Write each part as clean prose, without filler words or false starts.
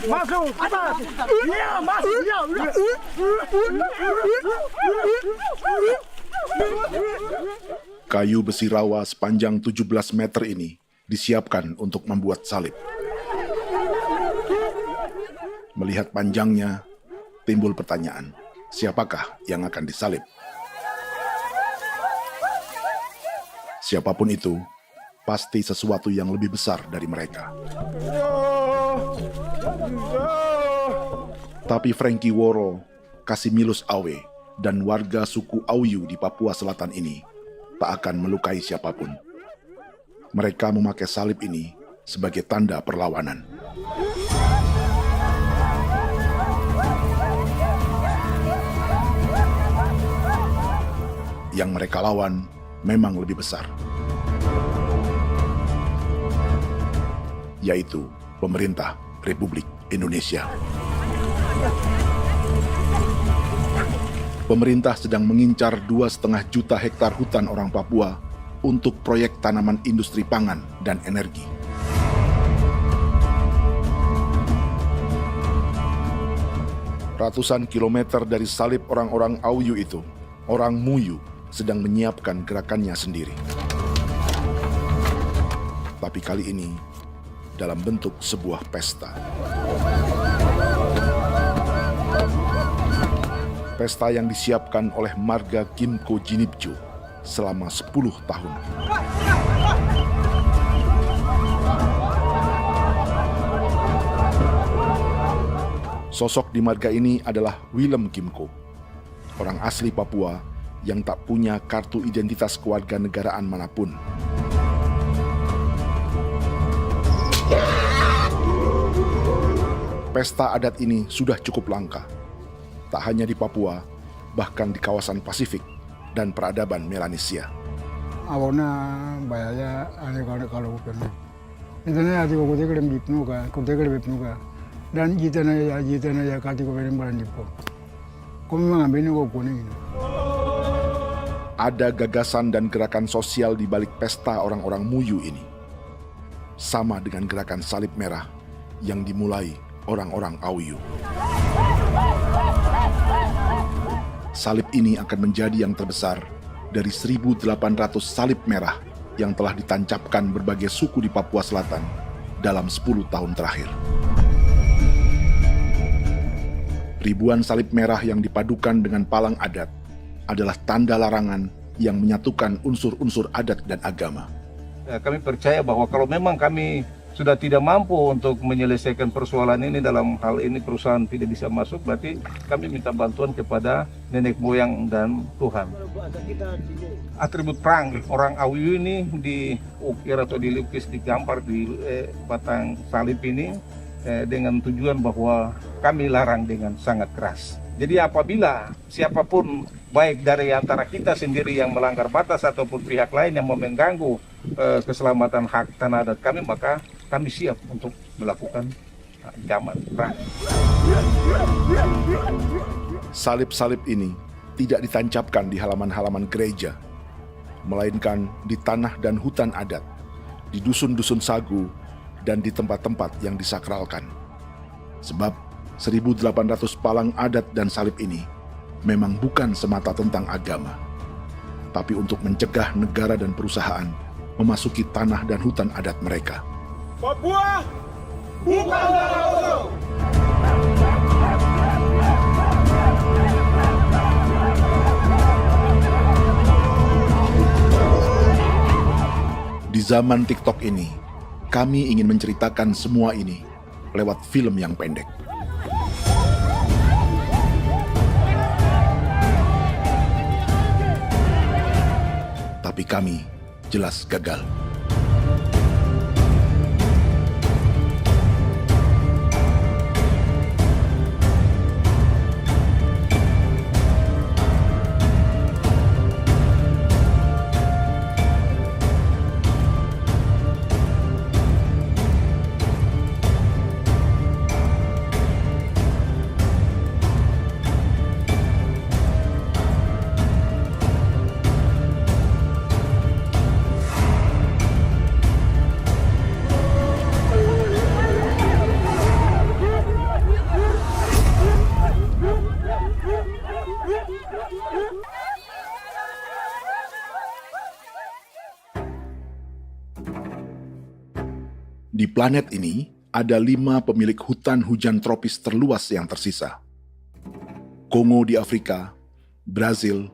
Masuk. Iya, masuk. Kayu besi rawa sepanjang 17 meter ini disiapkan untuk membuat salib. Melihat panjangnya, timbul pertanyaan, siapakah yang akan disalib? Siapapun itu, pasti sesuatu yang lebih besar dari mereka. Tapi Frankie Woro, Casimilus Awe, dan warga suku Auyu di Papua Selatan ini tak akan melukai siapapun. Mereka memakai salib ini sebagai tanda perlawanan. Yang mereka lawan memang lebih besar, yaitu pemerintah Republik Indonesia. Pemerintah sedang mengincar 2,5 juta hektar hutan orang Papua untuk proyek tanaman industri pangan dan energi. Ratusan kilometer dari salib orang-orang Auyu itu, orang Muyu sedang menyiapkan gerakannya sendiri. Tapi kali ini dalam bentuk sebuah pesta. Pesta yang disiapkan oleh marga Kimco Jinibju selama 10 tahun. Sosok di marga ini adalah Willem Kimco, orang asli Papua yang tak punya kartu identitas kewarganegaraan manapun. Pesta adat ini sudah cukup langka, tak hanya di Papua, bahkan di kawasan Pasifik dan peradaban Melanesia. Awalnya bayarnya ada kalau bukan. Intinya ada kode kode bipnuka, dan jitana ya kati kode beranipo. Kami mengambil kode kuning. Ada gagasan dan gerakan sosial di balik pesta orang-orang Muyu ini. Sama dengan gerakan salib merah yang dimulai orang-orang Auyu. Salib ini akan menjadi yang terbesar dari 1.800 salib merah yang telah ditancapkan berbagai suku di Papua Selatan dalam 10 tahun terakhir. Ribuan salib merah yang dipadukan dengan palang adat adalah tanda larangan yang menyatukan unsur-unsur adat dan agama. Kami percaya bahwa kalau memang kami sudah tidak mampu untuk menyelesaikan persoalan ini, dalam hal ini perusahaan tidak bisa masuk, berarti kami minta bantuan kepada nenek moyang dan Tuhan. Atribut perang orang Auyu ini diukir atau dilukis, digambar di batang salib ini dengan tujuan bahwa kami larang dengan sangat keras. Jadi apabila siapapun, baik dari antara kita sendiri yang melanggar batas ataupun pihak lain yang mau mengganggu keselamatan hak tanah adat kami, maka kami siap untuk melakukan ancaman perang. Salib-salib ini tidak ditancapkan di halaman-halaman gereja, melainkan di tanah dan hutan adat, di dusun-dusun sagu, dan di tempat-tempat yang disakralkan. Sebab 1.800 palang adat dan salib ini memang bukan semata tentang agama, tapi untuk mencegah negara dan perusahaan memasuki tanah dan hutan adat mereka. Papua bukan tanah kosong. Di zaman TikTok ini, kami ingin menceritakan semua ini lewat film yang pendek. Tapi kami jelas gagal. Di planet ini, ada 5 pemilik hutan hujan tropis terluas yang tersisa. Kongo di Afrika, Brazil,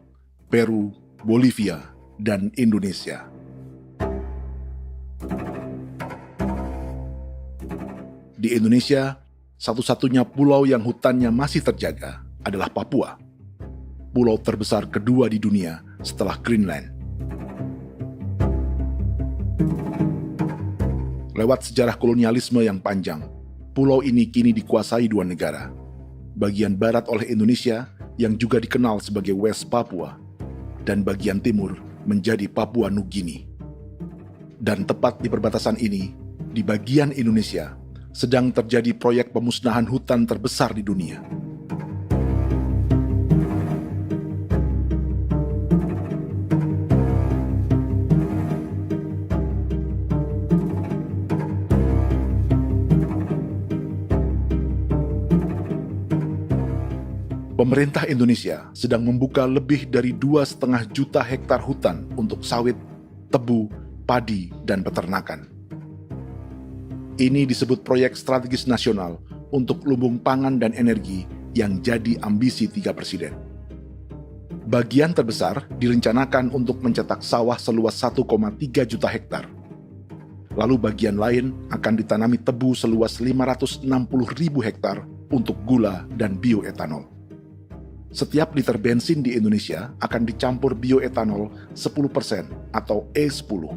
Peru, Bolivia, dan Indonesia. Di Indonesia, satu-satunya pulau yang hutannya masih terjaga adalah Papua, pulau terbesar kedua di dunia setelah Greenland. Lewat sejarah kolonialisme yang panjang, pulau ini kini dikuasai 2 negara. Bagian barat oleh Indonesia yang juga dikenal sebagai West Papua, dan bagian timur menjadi Papua Nugini. Dan tepat di perbatasan ini, di bagian Indonesia, sedang terjadi proyek pemusnahan hutan terbesar di dunia. Pemerintah Indonesia sedang membuka lebih dari 2,5 juta hektar hutan untuk sawit, tebu, padi, dan peternakan. Ini disebut proyek strategis nasional untuk lumbung pangan dan energi yang jadi ambisi 3 presiden. Bagian terbesar direncanakan untuk mencetak sawah seluas 1,3 juta hektar. Lalu bagian lain akan ditanami tebu seluas 560.000 hektar untuk gula dan bioetanol. Setiap liter bensin di Indonesia akan dicampur bioetanol 10% atau E10.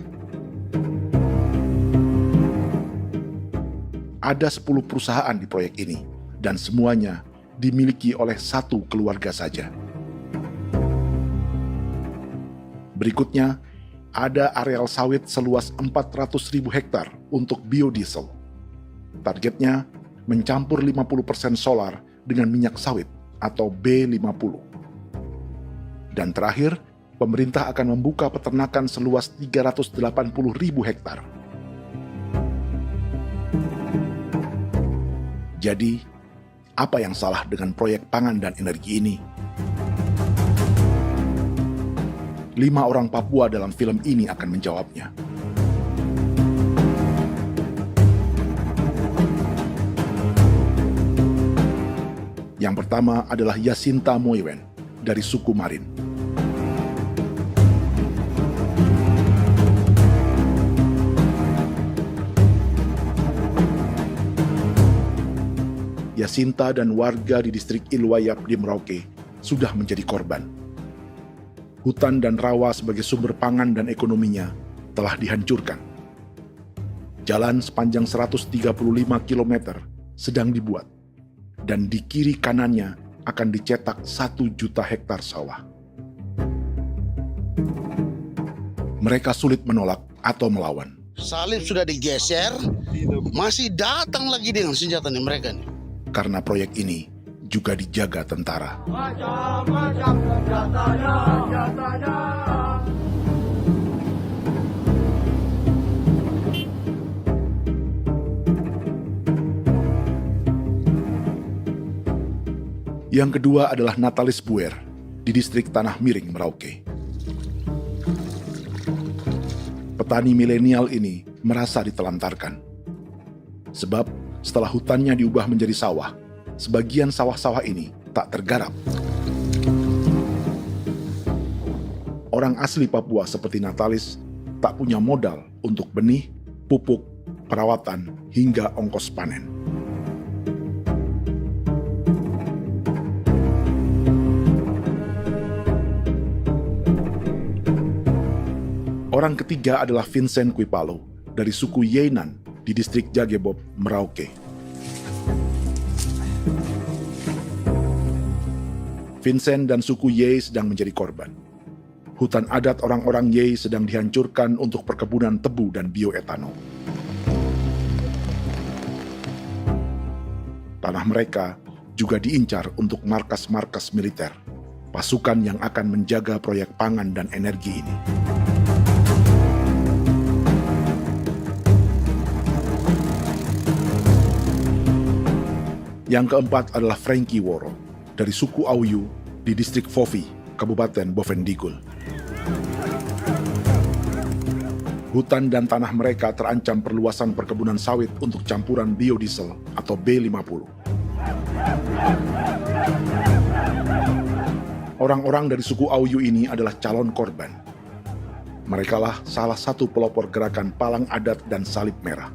Ada 10 perusahaan di proyek ini, dan semuanya dimiliki oleh 1 keluarga saja. Berikutnya, ada areal sawit seluas 400.000 hektar untuk biodiesel. Targetnya mencampur 50% solar dengan minyak sawit atau B50. Dan terakhir, pemerintah akan membuka peternakan seluas 380.000 hektar. Jadi, apa yang salah dengan proyek pangan dan energi ini? 5 orang Papua dalam film ini akan menjawabnya. Yang pertama adalah Yasinta Moiwen dari suku Marin. Yasinta dan warga di distrik Ilwayap di Merauke sudah menjadi korban. Hutan dan rawa sebagai sumber pangan dan ekonominya telah dihancurkan. Jalan sepanjang 135 km sedang dibuat, dan di kiri kanannya akan dicetak 1 juta hektar sawah. Mereka sulit menolak atau melawan. Salib sudah digeser, masih datang lagi dengan senjata nih mereka nih. Karena proyek ini juga dijaga tentara. Macam-macam senjatanya. Yang kedua adalah Natalis Buer di distrik Tanah Miring, Merauke. Petani milenial ini merasa ditelantarkan. Sebab setelah hutannya diubah menjadi sawah, sebagian sawah-sawah ini tak tergarap. Orang asli Papua seperti Natalis tak punya modal untuk benih, pupuk, perawatan, hingga ongkos panen. Orang ketiga adalah Vincent Kuipalo dari suku Yenan di distrik Jagebob, Merauke. Vincent dan suku Ye sedang menjadi korban. Hutan adat orang-orang Ye sedang dihancurkan untuk perkebunan tebu dan bioetanol. Tanah mereka juga diincar untuk markas-markas militer, pasukan yang akan menjaga proyek pangan dan energi ini. Yang keempat adalah Frankie Woro dari suku Auyu di distrik Fofi, Kabupaten Bovendigul. Hutan dan tanah mereka terancam perluasan perkebunan sawit untuk campuran biodiesel atau B50. Orang-orang dari suku Auyu ini adalah calon korban. Merekalah salah satu pelopor gerakan Palang Adat dan Salib Merah.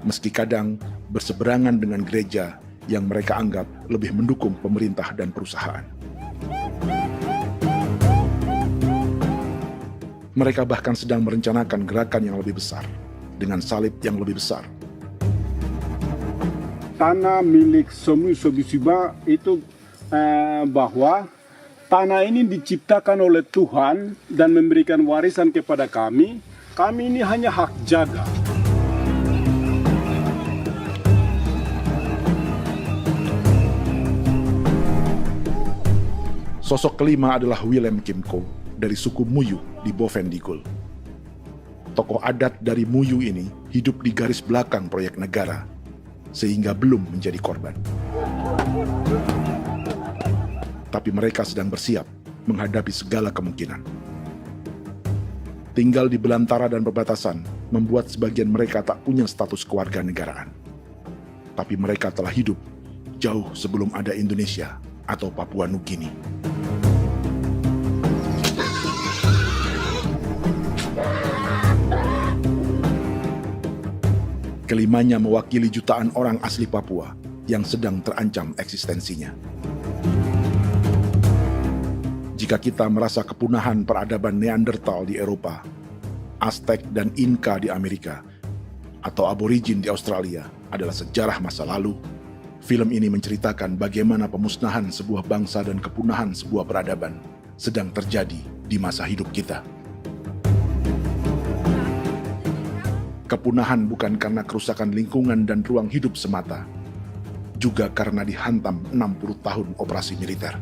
Meski kadang berseberangan dengan gereja yang mereka anggap lebih mendukung pemerintah dan perusahaan. Mereka bahkan sedang merencanakan gerakan yang lebih besar, dengan salib yang lebih besar. Tanah milik Somu Sobisiba itu bahwa tanah ini diciptakan oleh Tuhan dan memberikan warisan kepada kami. Kami ini hanya hak jaga. Sosok kelima adalah Willem Kimco dari suku Muyu di Bovendigul. Tokoh adat dari Muyu ini hidup di garis belakang proyek negara, sehingga belum menjadi korban. Tapi mereka sedang bersiap menghadapi segala kemungkinan. Tinggal di belantara dan perbatasan membuat sebagian mereka tak punya status kewarganegaraan. Tapi mereka telah hidup jauh sebelum ada Indonesia atau Papua Nugini. Kelimanya mewakili jutaan orang asli Papua yang sedang terancam eksistensinya. Jika kita merasa kepunahan peradaban Neanderthal di Eropa, Aztec dan Inca di Amerika, atau aborigin di Australia adalah sejarah masa lalu, film ini menceritakan bagaimana pemusnahan sebuah bangsa dan kepunahan sebuah peradaban sedang terjadi di masa hidup kita. Kepunahan bukan karena kerusakan lingkungan dan ruang hidup semata, juga karena dihantam 60 tahun operasi militer.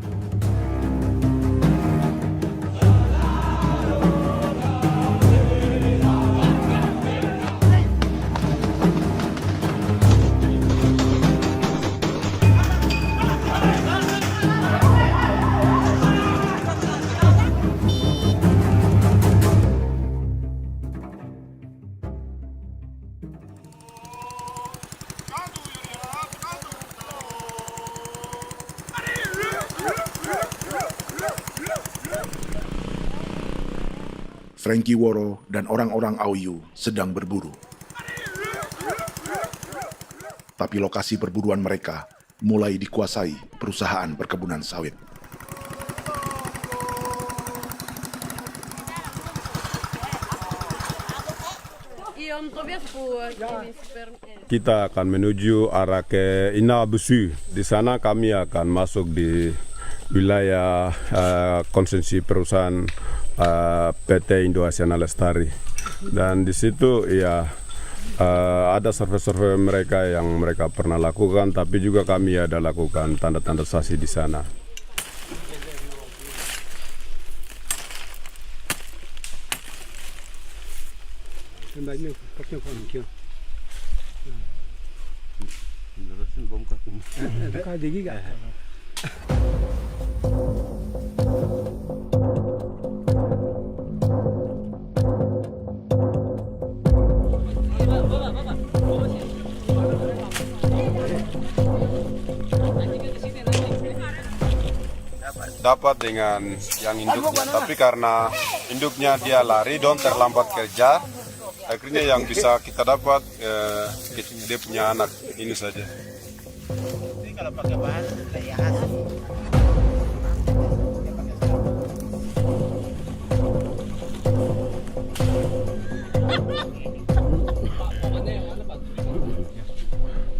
Frankie Woro dan orang-orang Auyu sedang berburu. Tapi lokasi perburuan mereka mulai dikuasai perusahaan perkebunan sawit. Kita akan menuju arah ke Inabusu. Di sana kami akan masuk di wilayah konsesi perusahaan PT Indo Asiana Lestari, dan di situ ya ada survei-survei mereka yang mereka pernah lakukan, tapi juga kami ada lakukan tanda-tanda saksi di sana. Dapat dengan yang induknya, tapi karena induknya dia lari dan terlambat kerja, akhirnya yang bisa kita dapat dia punya anak ini saja. Ini kalau pakai bahan kayak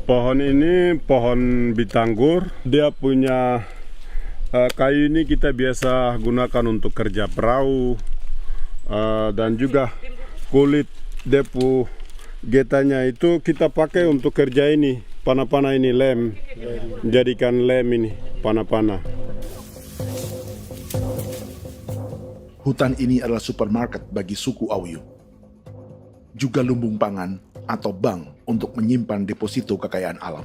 Pohon ini pohon bitanggur, dia punya kayu ini kita biasa gunakan untuk kerja perahu, dan juga kulit depu getanya itu kita pakai untuk kerja ini, panah-panah ini lem, jadikan lem ini, panah-panah. Hutan ini adalah supermarket bagi suku Auyu. Juga lumbung pangan atau bank untuk menyimpan deposito kekayaan alam.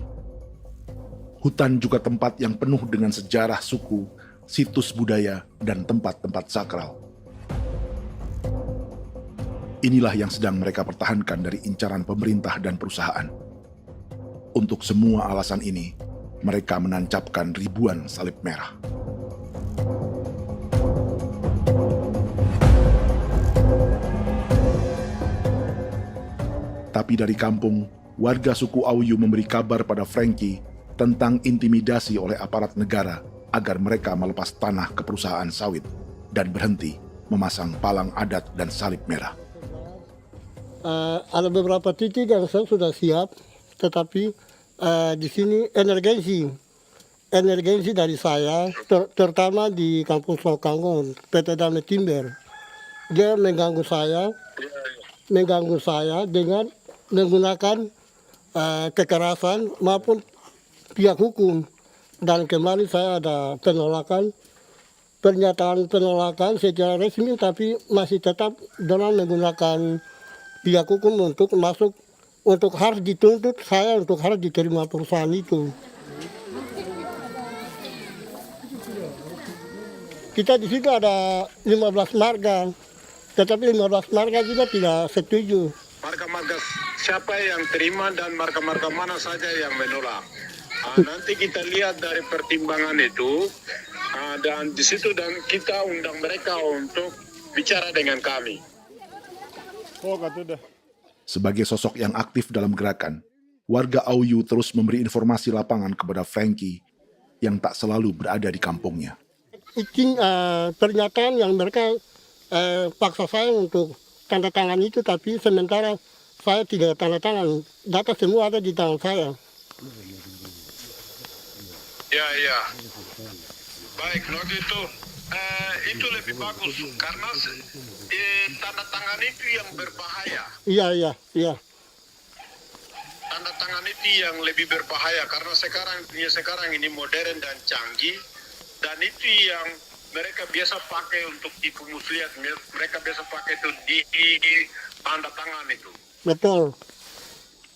Hutan juga tempat yang penuh dengan sejarah suku, situs budaya, dan tempat-tempat sakral. Inilah yang sedang mereka pertahankan dari incaran pemerintah dan perusahaan. Untuk semua alasan ini, mereka menancapkan ribuan salib merah. Tapi dari kampung, warga suku Auyu memberi kabar pada Frankie tentang intimidasi oleh aparat negara agar mereka melepas tanah ke perusahaan sawit dan berhenti memasang palang adat dan salib merah. Ada beberapa titik yang saya sudah siap, tetapi di sini emergensi dari saya, terutama di Kampung Sokanggon, PT Damai Timber. Dia mengganggu saya dengan menggunakan kekerasan maupun pihak hukum. Dan kemarin saya ada pernyataan penolakan secara resmi, tapi masih tetap dengan menggunakan pihak hukum untuk masuk, untuk harus dituntut saya untuk harus diterima perusahaan itu. Kita di situ ada 15 marga, tetapi 15 marga juga tidak setuju. Marga-marga siapa yang terima dan marga-marga mana saja yang menolak. Nanti kita lihat dari pertimbangan itu, dan di situ dan kita undang mereka untuk bicara dengan kami. Sebagai sosok yang aktif dalam gerakan, warga Auyu terus memberi informasi lapangan kepada Frankie yang tak selalu berada di kampungnya. Izin pernyataan yang mereka paksa saya untuk tanda tangan itu, tapi sementara saya tidak tanda tangan. Data semua ada di tangan saya. Ya. Baik, kalau gitu itu lebih bagus karena tanda tangan itu yang berbahaya. Iya. Tanda tangan itu yang lebih berbahaya karena sekarang ini modern dan canggih, dan itu yang mereka biasa pakai untuk tipu muslihat. Mereka biasa pakai itu di tanda tangan itu. Betul.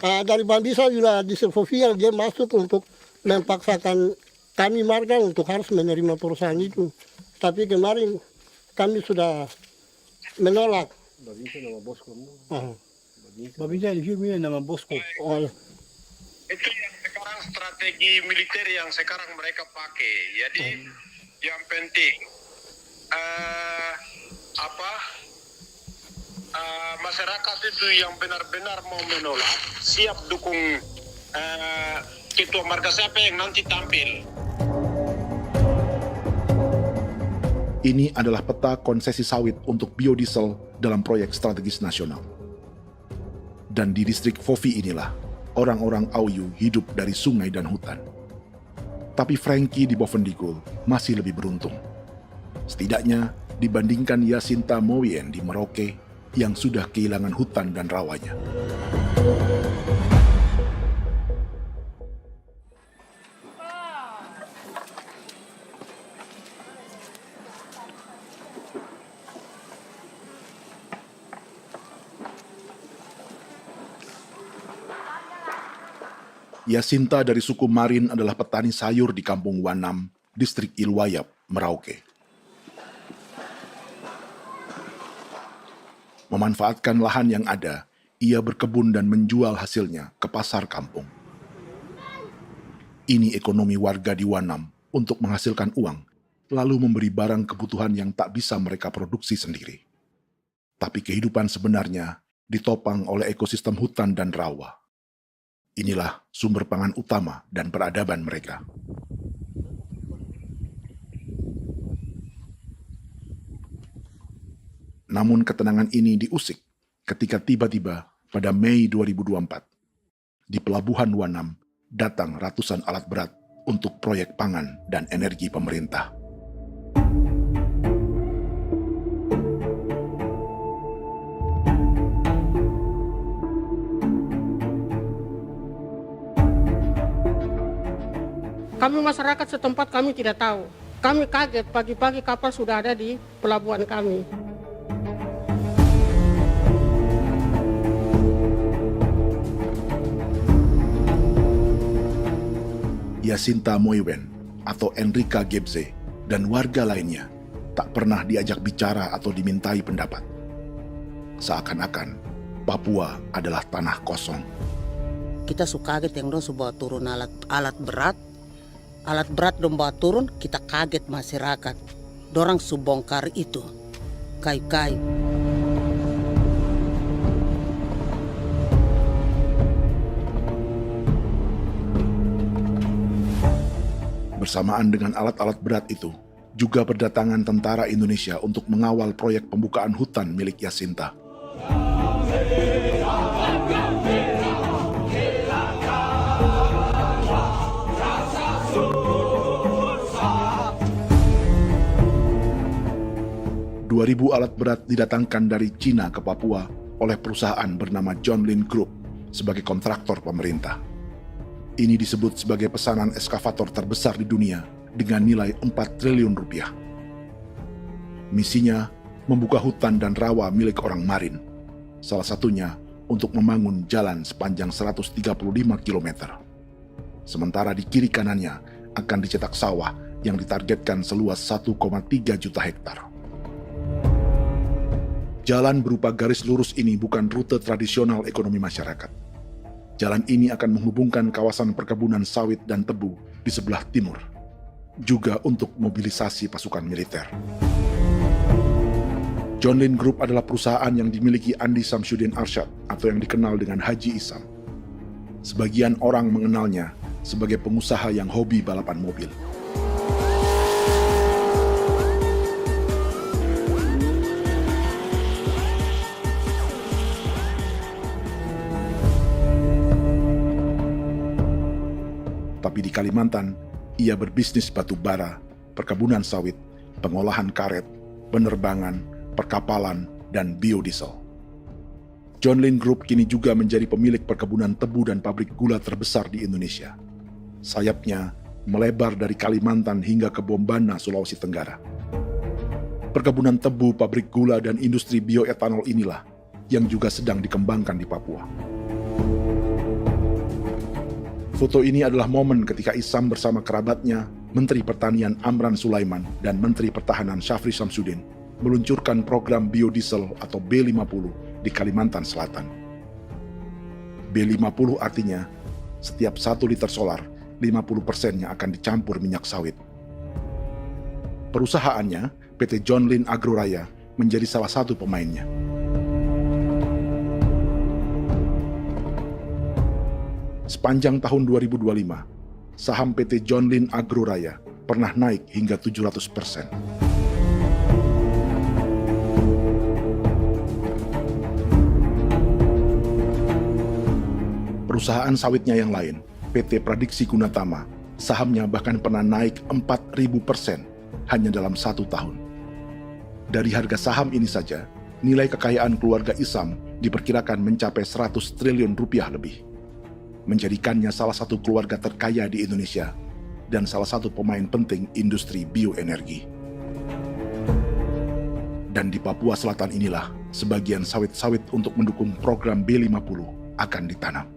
Dari Bambisa juga di Sofia dia masuk untuk memaksakan kami marga untuk harus menerima perusahaan itu. Tapi kemarin kami sudah menolak. Babinsa di sini nama bosku. Itu yang sekarang strategi militer yang sekarang mereka pakai. Jadi yang penting masyarakat itu yang benar-benar mau menolak siap dukung ketua marga siapa yang nanti tampil. Ini adalah peta konsesi sawit untuk biodiesel dalam proyek strategis nasional. Dan di distrik Fofi inilah, orang-orang Auyu hidup dari sungai dan hutan. Tapi Frankie di Bovendigul masih lebih beruntung. Setidaknya dibandingkan Yasinta Moyen di Merauke yang sudah kehilangan hutan dan rawanya. Yasinta dari suku Marin adalah petani sayur di Kampung Wanam, distrik Ilwayap, Merauke. Memanfaatkan lahan yang ada, ia berkebun dan menjual hasilnya ke pasar kampung. Ini ekonomi warga di Wanam untuk menghasilkan uang, lalu memberi barang kebutuhan yang tak bisa mereka produksi sendiri. Tapi kehidupan sebenarnya ditopang oleh ekosistem hutan dan rawa. Inilah sumber pangan utama dan peradaban mereka. Namun ketenangan ini diusik ketika tiba-tiba pada Mei 2024, di Pelabuhan Wanam datang ratusan alat berat untuk proyek pangan dan energi pemerintah. Kami masyarakat setempat kami tidak tahu. Kami kaget pagi-pagi kapal sudah ada di pelabuhan kami. Yasinta Moiwen atau Enrika Gebze dan warga lainnya tak pernah diajak bicara atau dimintai pendapat. Seakan-akan Papua adalah tanah kosong. Kita suka kaget yang dong bawa turun alat berat dong bawa turun, kita kaget masyarakat. Dorang subongkar itu kayu-kayu. Bersamaan dengan alat-alat berat itu, juga berdatangan tentara Indonesia untuk mengawal proyek pembukaan hutan milik Jacinta. Ribu alat berat didatangkan dari Cina ke Papua oleh perusahaan bernama John Lin Group sebagai kontraktor pemerintah. Ini disebut sebagai pesanan eskavator terbesar di dunia dengan nilai 4 triliun rupiah. Misinya membuka hutan dan rawa milik orang Marin, salah satunya untuk membangun jalan sepanjang 135 km. Sementara di kiri kanannya akan dicetak sawah yang ditargetkan seluas 1,3 juta hektar. Jalan berupa garis lurus ini bukan rute tradisional ekonomi masyarakat. Jalan ini akan menghubungkan kawasan perkebunan sawit dan tebu di sebelah timur, juga untuk mobilisasi pasukan militer. John Lin Group adalah perusahaan yang dimiliki Andi Samsudin Arsyad atau yang dikenal dengan Haji Isam. Sebagian orang mengenalnya sebagai pengusaha yang hobi balapan mobil. Tapi di Kalimantan, ia berbisnis batu bara, perkebunan sawit, pengolahan karet, penerbangan, perkapalan, dan biodiesel. John Lin Group kini juga menjadi pemilik perkebunan tebu dan pabrik gula terbesar di Indonesia. Sayapnya melebar dari Kalimantan hingga ke Bombana, Sulawesi Tenggara. Perkebunan tebu, pabrik gula, dan industri bioetanol inilah yang juga sedang dikembangkan di Papua. Foto ini adalah momen ketika Isam bersama kerabatnya, Menteri Pertanian Amran Sulaiman dan Menteri Pertahanan Syafri Samsudin meluncurkan program biodiesel atau B50 di Kalimantan Selatan. B50 artinya setiap 1 liter solar, 50%-nya akan dicampur minyak sawit. Perusahaannya, PT John Lin Agroraya, menjadi salah satu pemainnya. Sepanjang tahun 2025, saham PT John Lin Agroraya pernah naik hingga 700%. Perusahaan sawitnya yang lain, PT Pradiksi Gunatama, sahamnya bahkan pernah naik 4.000% hanya dalam 1 tahun. Dari harga saham ini saja, nilai kekayaan keluarga Isam diperkirakan mencapai 100 triliun rupiah lebih, menjadikannya salah satu keluarga terkaya di Indonesia dan salah satu pemain penting industri bioenergi. Dan di Papua Selatan inilah sebagian sawit-sawit untuk mendukung program B50 akan ditanam.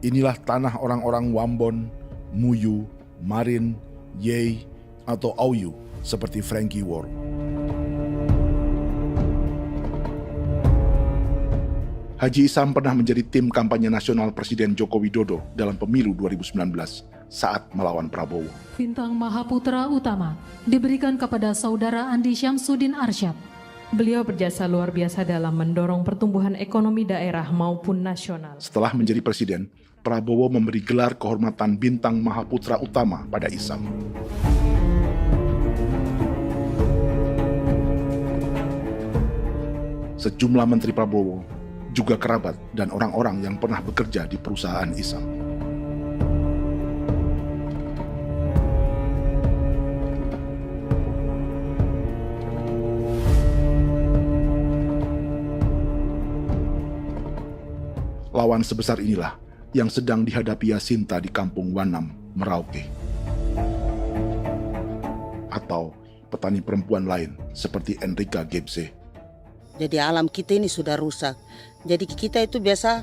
Inilah tanah orang-orang Wambon, Muyu, Marin, Yei, atau Auyu seperti Frankie Wor. Haji Isam pernah menjadi tim kampanye nasional Presiden Joko Widodo dalam pemilu 2019 saat melawan Prabowo. Bintang Mahaputra Utama diberikan kepada Saudara Andi Syamsuddin Arsyad. Beliau berjasa luar biasa dalam mendorong pertumbuhan ekonomi daerah maupun nasional. Setelah menjadi presiden, Prabowo memberi gelar kehormatan Bintang Mahaputra Utama pada Isam. Sejumlah menteri Prabowo, juga kerabat dan orang-orang yang pernah bekerja di perusahaan Isam. Lawan sebesar inilah yang sedang dihadapi Jacinta di kampung Wanam, Merauke. Atau petani perempuan lain seperti Enrika Gebze. Jadi alam kita ini sudah rusak. Jadi kita itu biasa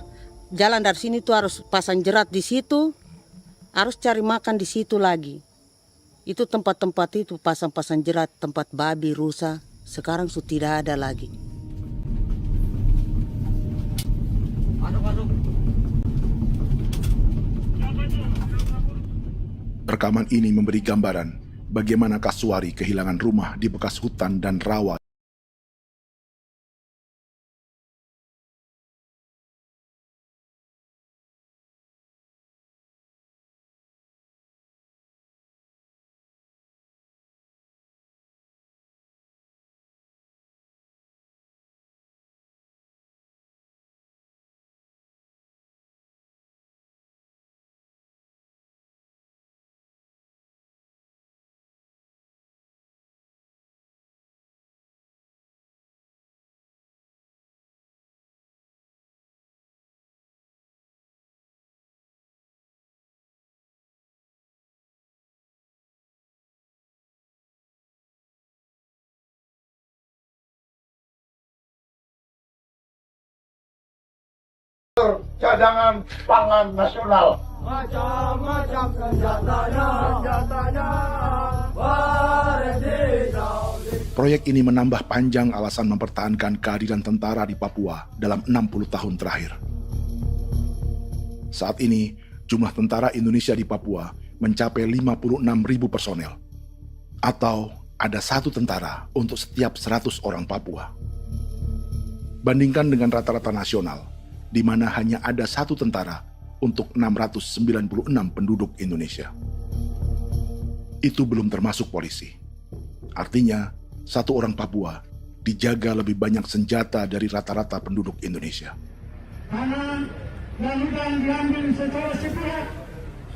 jalan dari sini tuh harus pasang jerat di situ, harus cari makan di situ lagi. Itu tempat-tempat itu pasang-pasang jerat, tempat babi, rusa, sekarang sudah tidak ada lagi. Rekaman ini memberi gambaran bagaimana Kasuari kehilangan rumah di bekas hutan dan rawa. Cadangan pangan nasional. Macam-macam senjatanya, Proyek ini menambah panjang alasan mempertahankan kehadiran tentara di Papua dalam 60 tahun terakhir. Saat ini, jumlah tentara Indonesia di Papua mencapai 56.000 personel. Atau ada 1 tentara untuk setiap 100 orang Papua. Bandingkan dengan rata-rata nasional, di mana hanya ada 1 tentara untuk 696 penduduk Indonesia. Itu belum termasuk polisi. Artinya, 1 orang Papua dijaga lebih banyak senjata dari rata-rata penduduk Indonesia. Tanah dan hutan diambil secara sepihak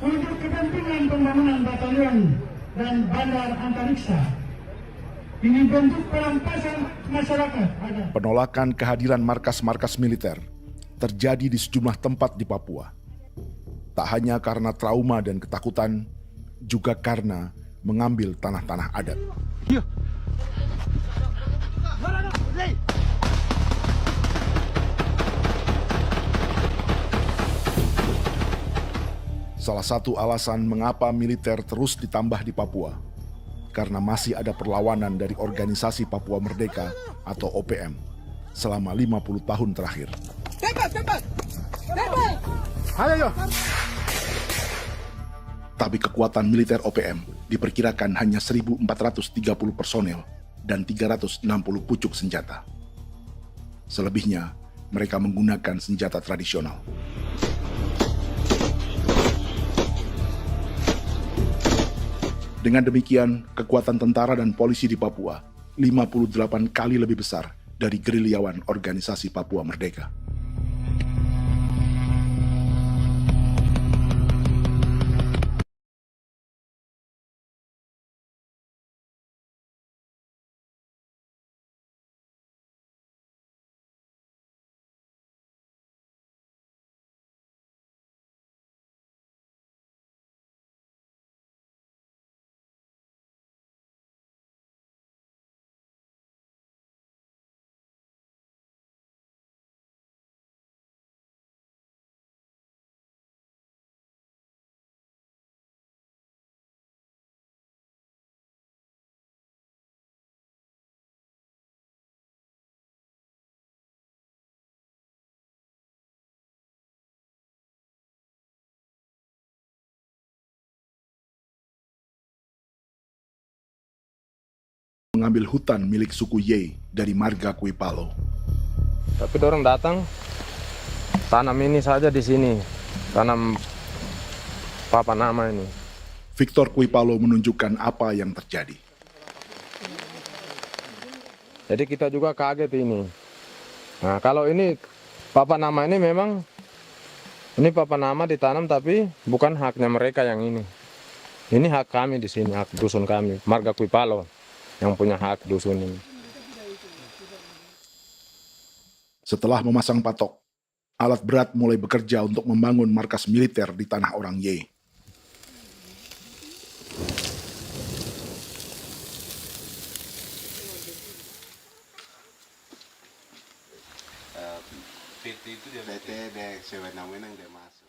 untuk kepentingan pembangunan batalion dan bandar antariksa. Ini bentuk perampasan masyarakat. Penolakan kehadiran markas-markas militer terjadi di sejumlah tempat di Papua. Tak hanya karena trauma dan ketakutan, juga karena mengambil tanah-tanah adat. Salah satu alasan mengapa militer terus ditambah di Papua, karena masih ada perlawanan dari Organisasi Papua Merdeka atau OPM selama 50 tahun terakhir. Tapi kekuatan militer OPM diperkirakan hanya 1.430 personel dan 360 pucuk senjata. Selebihnya, mereka menggunakan senjata tradisional. Dengan demikian, kekuatan tentara dan polisi di Papua 58 kali lebih besar dari gerilyawan Organisasi Papua Merdeka. Mengambil hutan milik suku Ye dari marga Kuipalo. Tapi dorong datang tanam ini saja di sini, tanam papan nama ini. Victor Kuipalo menunjukkan apa yang terjadi. Jadi kita juga kaget ini. Nah, kalau ini papan nama ini memang ini papan nama ditanam tapi bukan haknya mereka yang ini. Ini hak kami di sini, hak dusun kami, marga Kuipalo yang punya hak dusun ini. Setelah memasang patok, alat berat mulai bekerja untuk membangun markas militer di tanah orang Ye.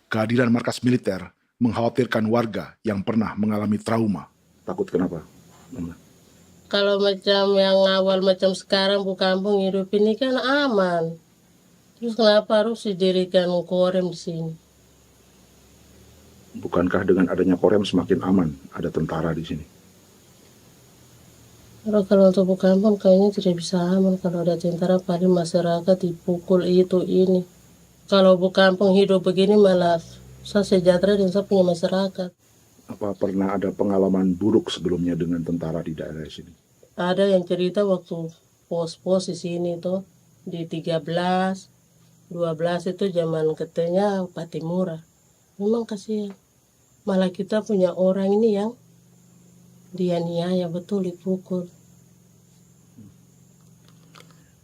Kehadiran markas militer mengkhawatirkan warga yang pernah mengalami trauma. Takut kenapa? Kalau macam yang awal macam sekarang bu kampung hidup ini kan aman. Terus kenapa harus didirikan korem di sini? Bukankah dengan adanya Korem semakin aman ada tentara di sini? Kalau untuk kampung kayaknya tidak bisa aman kalau ada tentara, paling masyarakat dipukul itu ini. Kalau kampung hidup begini malah saya sejahtera dan saya punya masyarakat. Apa pernah ada pengalaman buruk sebelumnya dengan tentara di daerah sini? Ada yang cerita waktu pos-pos di sini tuh di 13, 12 itu zaman katanya Patimura. Memang kasihan. Malah kita punya orang ini yang dianiaya betul, dipukul.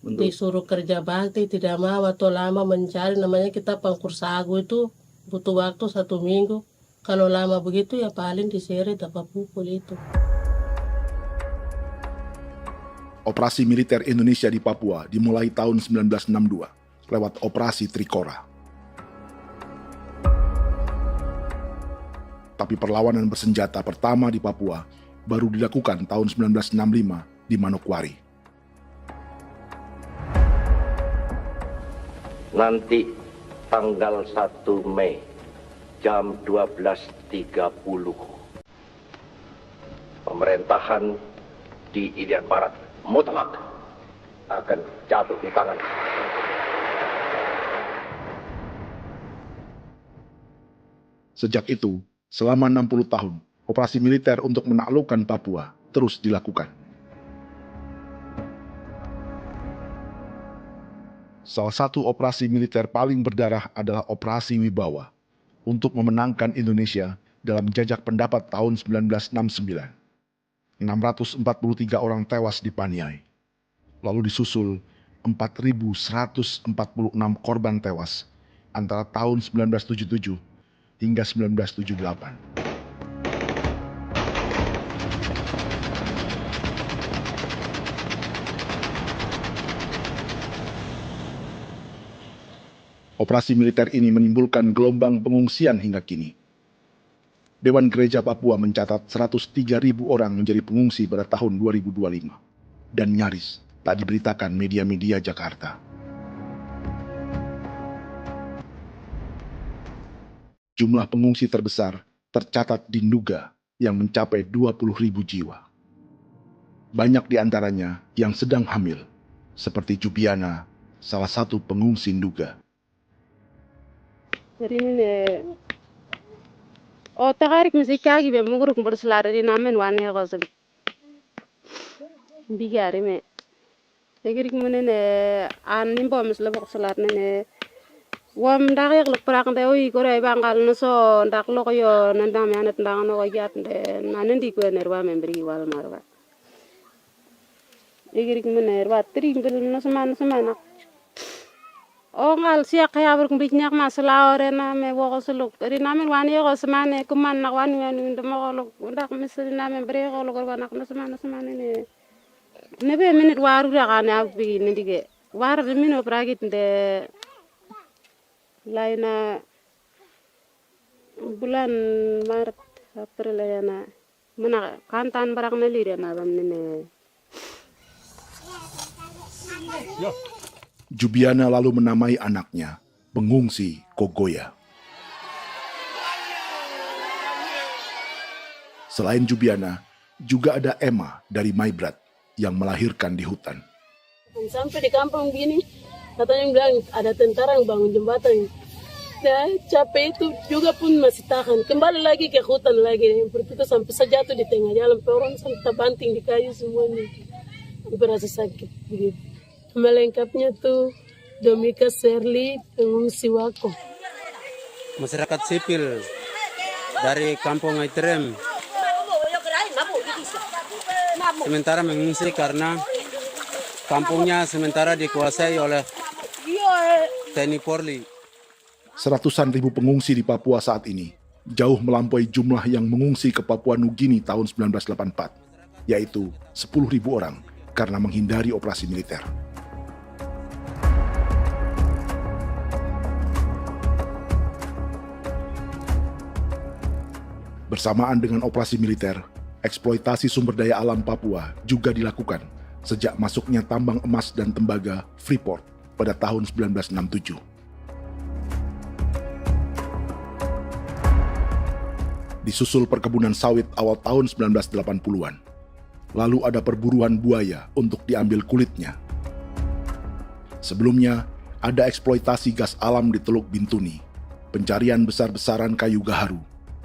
Disuruh kerja bakti tidak mau atau lama mencari, namanya kita pangkur sagu itu butuh waktu 1 minggu. Kalau lama begitu ya paling diseret apa pukul itu. Operasi militer Indonesia di Papua dimulai tahun 1962 lewat Operasi Trikora. Tapi perlawanan bersenjata pertama di Papua baru dilakukan tahun 1965 di Manokwari. Nanti tanggal 1 Mei jam 12.30 pemerintahan di Irian Barat mutlak akan jatuh di tangan. Sejak itu, selama 60 tahun, operasi militer untuk menaklukkan Papua terus dilakukan. Salah satu operasi militer paling berdarah adalah Operasi Wibawa untuk memenangkan Indonesia dalam jajak pendapat tahun 1969. 643 orang tewas di Paniai. Lalu disusul 4.146 korban tewas antara tahun 1977 hingga 1978. Operasi militer ini menimbulkan gelombang pengungsian hingga kini. Dewan Gereja Papua mencatat 103.000 orang menjadi pengungsi pada tahun 2025 dan nyaris tak diberitakan media-media Jakarta. Jumlah pengungsi terbesar tercatat di Nduga yang mencapai 20.000 jiwa. Banyak di antaranya yang sedang hamil, seperti Jubiana, salah satu pengungsi Nduga. Jadi ini takarik mesti kaki be muguruk berselari namen wane kosem bigari me tegirik munene an nimbo mesle berselari ne wam darik lek prak de oi gore bangal no so ndak lo yo nandam yanet ndang no yat de nanen di ko nerwa membri wal marwa tegirik munene wa tri bel no seman ngal siak kaya berkumpulnya masalah orang me wako seluk dari namen wani ko semane kuman nak wani ndemo ko ndak misal namen bere ko ko nak no semane ne be minute waru ra kana bi ni dige war be mino pragit de laina bulan Maret April yana mana kantan barang na lire na bam ne Jubiana lalu menamai anaknya pengungsi Kogoya. Selain Jubiana, juga ada Emma dari Maibrat yang melahirkan di hutan. Sampai di kampung gini, katanya bilang ada tentara yang bangun jembatan. Nah, capek itu juga pun masih tahan. Kembali lagi ke hutan lagi. Kita sampai sejatuh di tengah jalan. Orang sampai terbanting di kayu semuanya. Berasa sakit begitu. Melengkapnya tuh Domika Serli, pengungsi Wako. Masyarakat sipil dari Kampung Aitrem sementara mengungsi karena kampungnya sementara dikuasai oleh TNI Polri. Seratusan ribu pengungsi di Papua saat ini jauh melampaui jumlah yang mengungsi ke Papua Nugini tahun 1984, yaitu 10.000 orang karena menghindari operasi militer. Bersamaan dengan operasi militer, eksploitasi sumber daya alam Papua juga dilakukan sejak masuknya tambang emas dan tembaga Freeport pada tahun 1967. Disusul perkebunan sawit awal tahun 1980-an. Lalu ada perburuan buaya untuk diambil kulitnya. Sebelumnya, ada eksploitasi gas alam di Teluk Bintuni, pencarian besar-besaran kayu gaharu,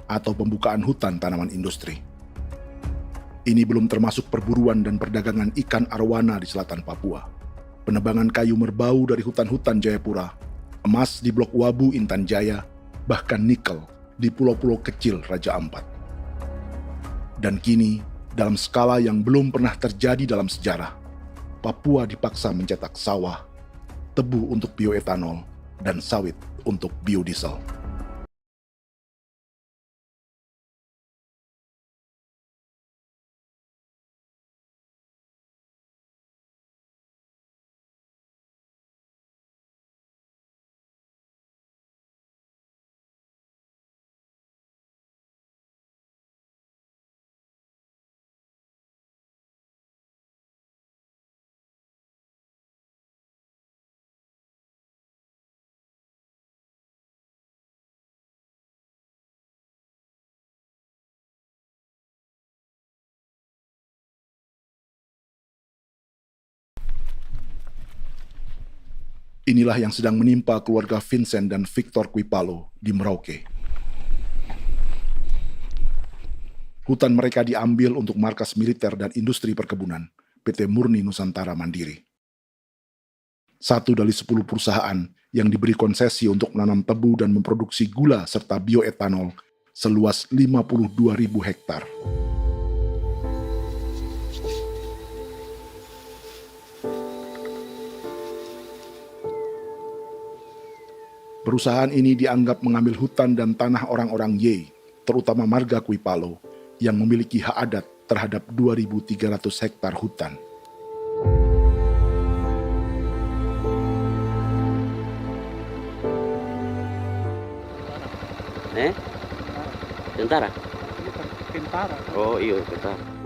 atau pembukaan hutan tanaman industri. Ini belum termasuk perburuan dan perdagangan ikan arwana di selatan Papua, penebangan kayu merbau dari hutan-hutan Jayapura, emas di Blok Wabu Intan Jaya, bahkan nikel di pulau-pulau kecil Raja Ampat. Dan kini, dalam skala yang belum pernah terjadi dalam sejarah, Papua dipaksa mencetak sawah, tebu untuk bioetanol, dan sawit untuk biodiesel. Inilah yang sedang menimpa keluarga Vincent dan Victor Kuipalo di Merauke. Hutan mereka diambil untuk markas militer dan industri perkebunan, PT Murni Nusantara Mandiri. 1 dari 10 perusahaan yang diberi konsesi untuk menanam tebu dan memproduksi gula serta bioetanol seluas 52.000 hektar. Perusahaan ini dianggap mengambil hutan dan tanah orang-orang Ye, terutama marga Kuipalo, yang memiliki hak adat terhadap 2.300 hektar hutan. Tentara? Tentara. Oh iya, tentara.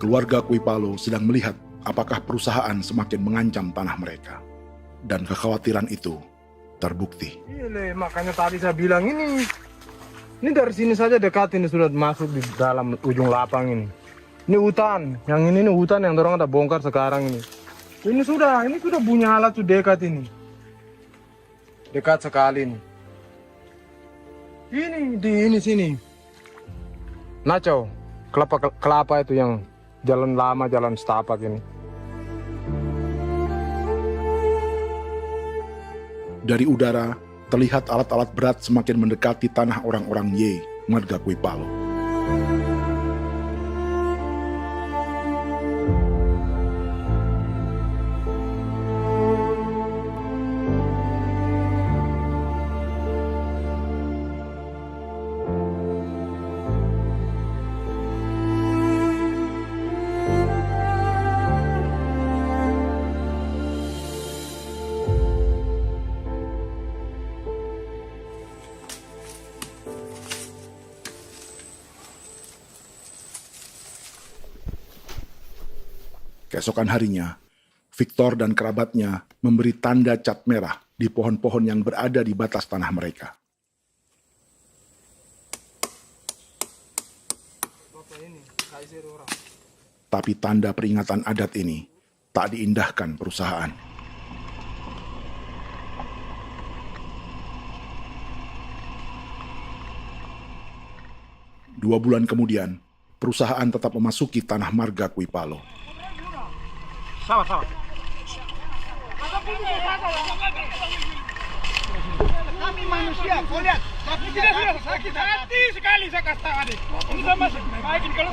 Keluarga Kuipalo sedang melihat apakah perusahaan semakin mengancam tanah mereka. Dan kekhawatiran itu terbukti. Iya, makanya tadi saya bilang ini dari sini saja dekat, ini sudah masuk di dalam ujung lapang ini. Ini hutan, yang ini hutan yang dorong ada bongkar sekarang ini. Ini sudah punya alat sudah dekat ini. Dekat sekali ini. Ini sini. Nacau, kelapa itu yang jalan lama, jalan setapak ini. Dari udara, terlihat alat-alat berat semakin mendekati tanah orang-orang Ye, marga Kuipalo. Keesokan harinya, Victor dan kerabatnya memberi tanda cat merah di pohon-pohon yang berada di batas tanah mereka. Tapi tanda peringatan adat ini tak diindahkan perusahaan. Dua bulan kemudian, perusahaan tetap memasuki tanah marga Kuipalo. Sama-sama. Kami manusia, kau lihat. Tapi tidak sakit hati sekali saya kasih tahu adik. Ini sama baik kalau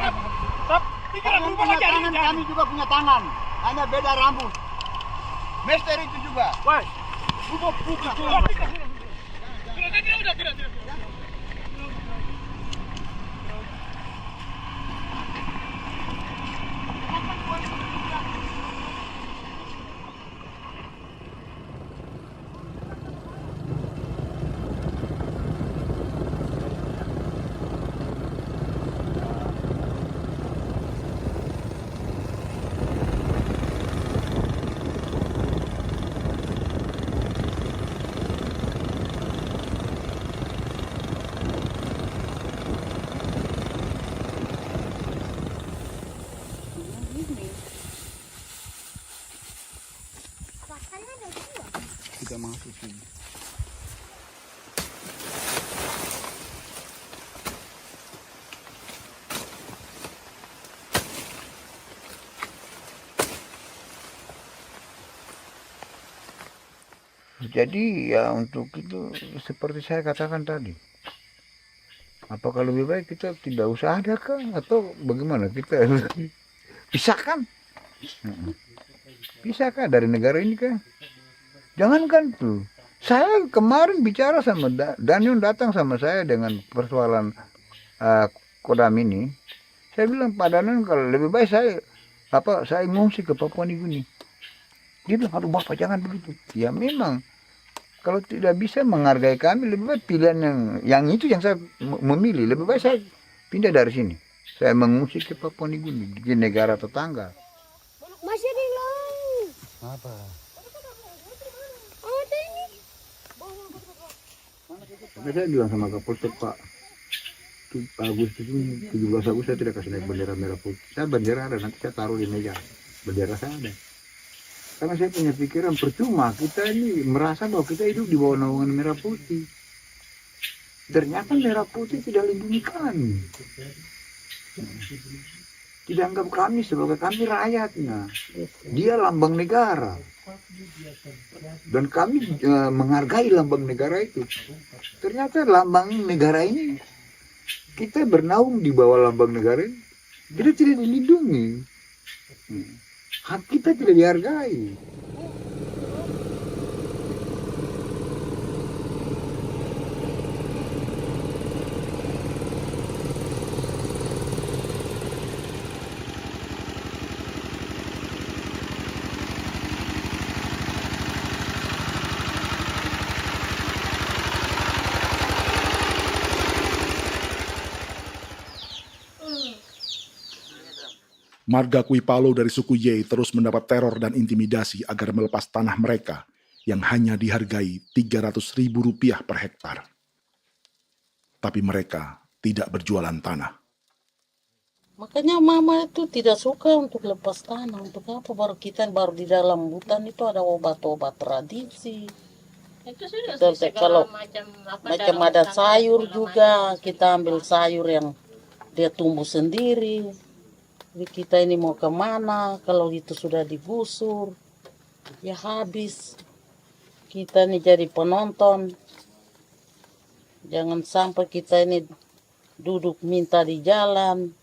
pikiran berubah lagi hari ini. Kami juga punya tangan, hanya beda rambut. Mister itu juga. Woi, buka. Tidak. bisa masuk sini. Jadi ya untuk itu seperti saya katakan tadi, apakah lebih baik kita tidak usah ada kan atau bagaimana, kita pisahkan, pisahkan dari negara ini kan, jangankan tuh. Saya kemarin bicara sama Daniel, datang sama saya dengan persoalan Kodam ini, saya bilang Pak Daniel kalau lebih baik saya ngungsi ke Papua Nugini. Dia bilang, aduh Bapak jangan begitu. Ya memang kalau tidak bisa menghargai kami, lebih baik pilihan yang itu yang saya memilih. Lebih baik saya pindah dari sini. Saya mengungsi ke Papua Nugini, di negara tetangga. Masih di laut. Apa? Saya bilang sama Kapolsek Pak, Agustus ini 17 Agustus saya tidak kasih naik bendera merah putih. Saya bendera ada, nanti saya taruh di meja. Bendera saya ada. Karena saya punya pikiran percuma kita ini merasa bahwa kita hidup di bawah naungan merah putih. Ternyata merah putih tidak lindungi kami. Tidak anggap kami sebagai kami rakyatnya. Dia lambang negara. Dan kami menghargai lambang negara itu. Ternyata lambang negara ini, kita bernaung di bawah lambang negara ini, kita tidak dilindungi. Hak kita tidak dihargai. Marga Kuipalo dari suku Ye terus mendapat teror dan intimidasi agar melepas tanah mereka yang hanya dihargai Rp300.000 per hektar. Tapi mereka tidak berjualan tanah. Makanya mama itu tidak suka untuk lepas tanah. Untuk apa? Baru di dalam hutan itu ada obat-obat tradisi. Itu sudah Kalau macam ada sayur juga, kita ambil sayur yang dia tumbuh sendiri. Jadi kita ini mau kemana, kalau itu sudah digusur, ya habis. Kita ini jadi penonton. Jangan sampai kita ini duduk minta di jalan.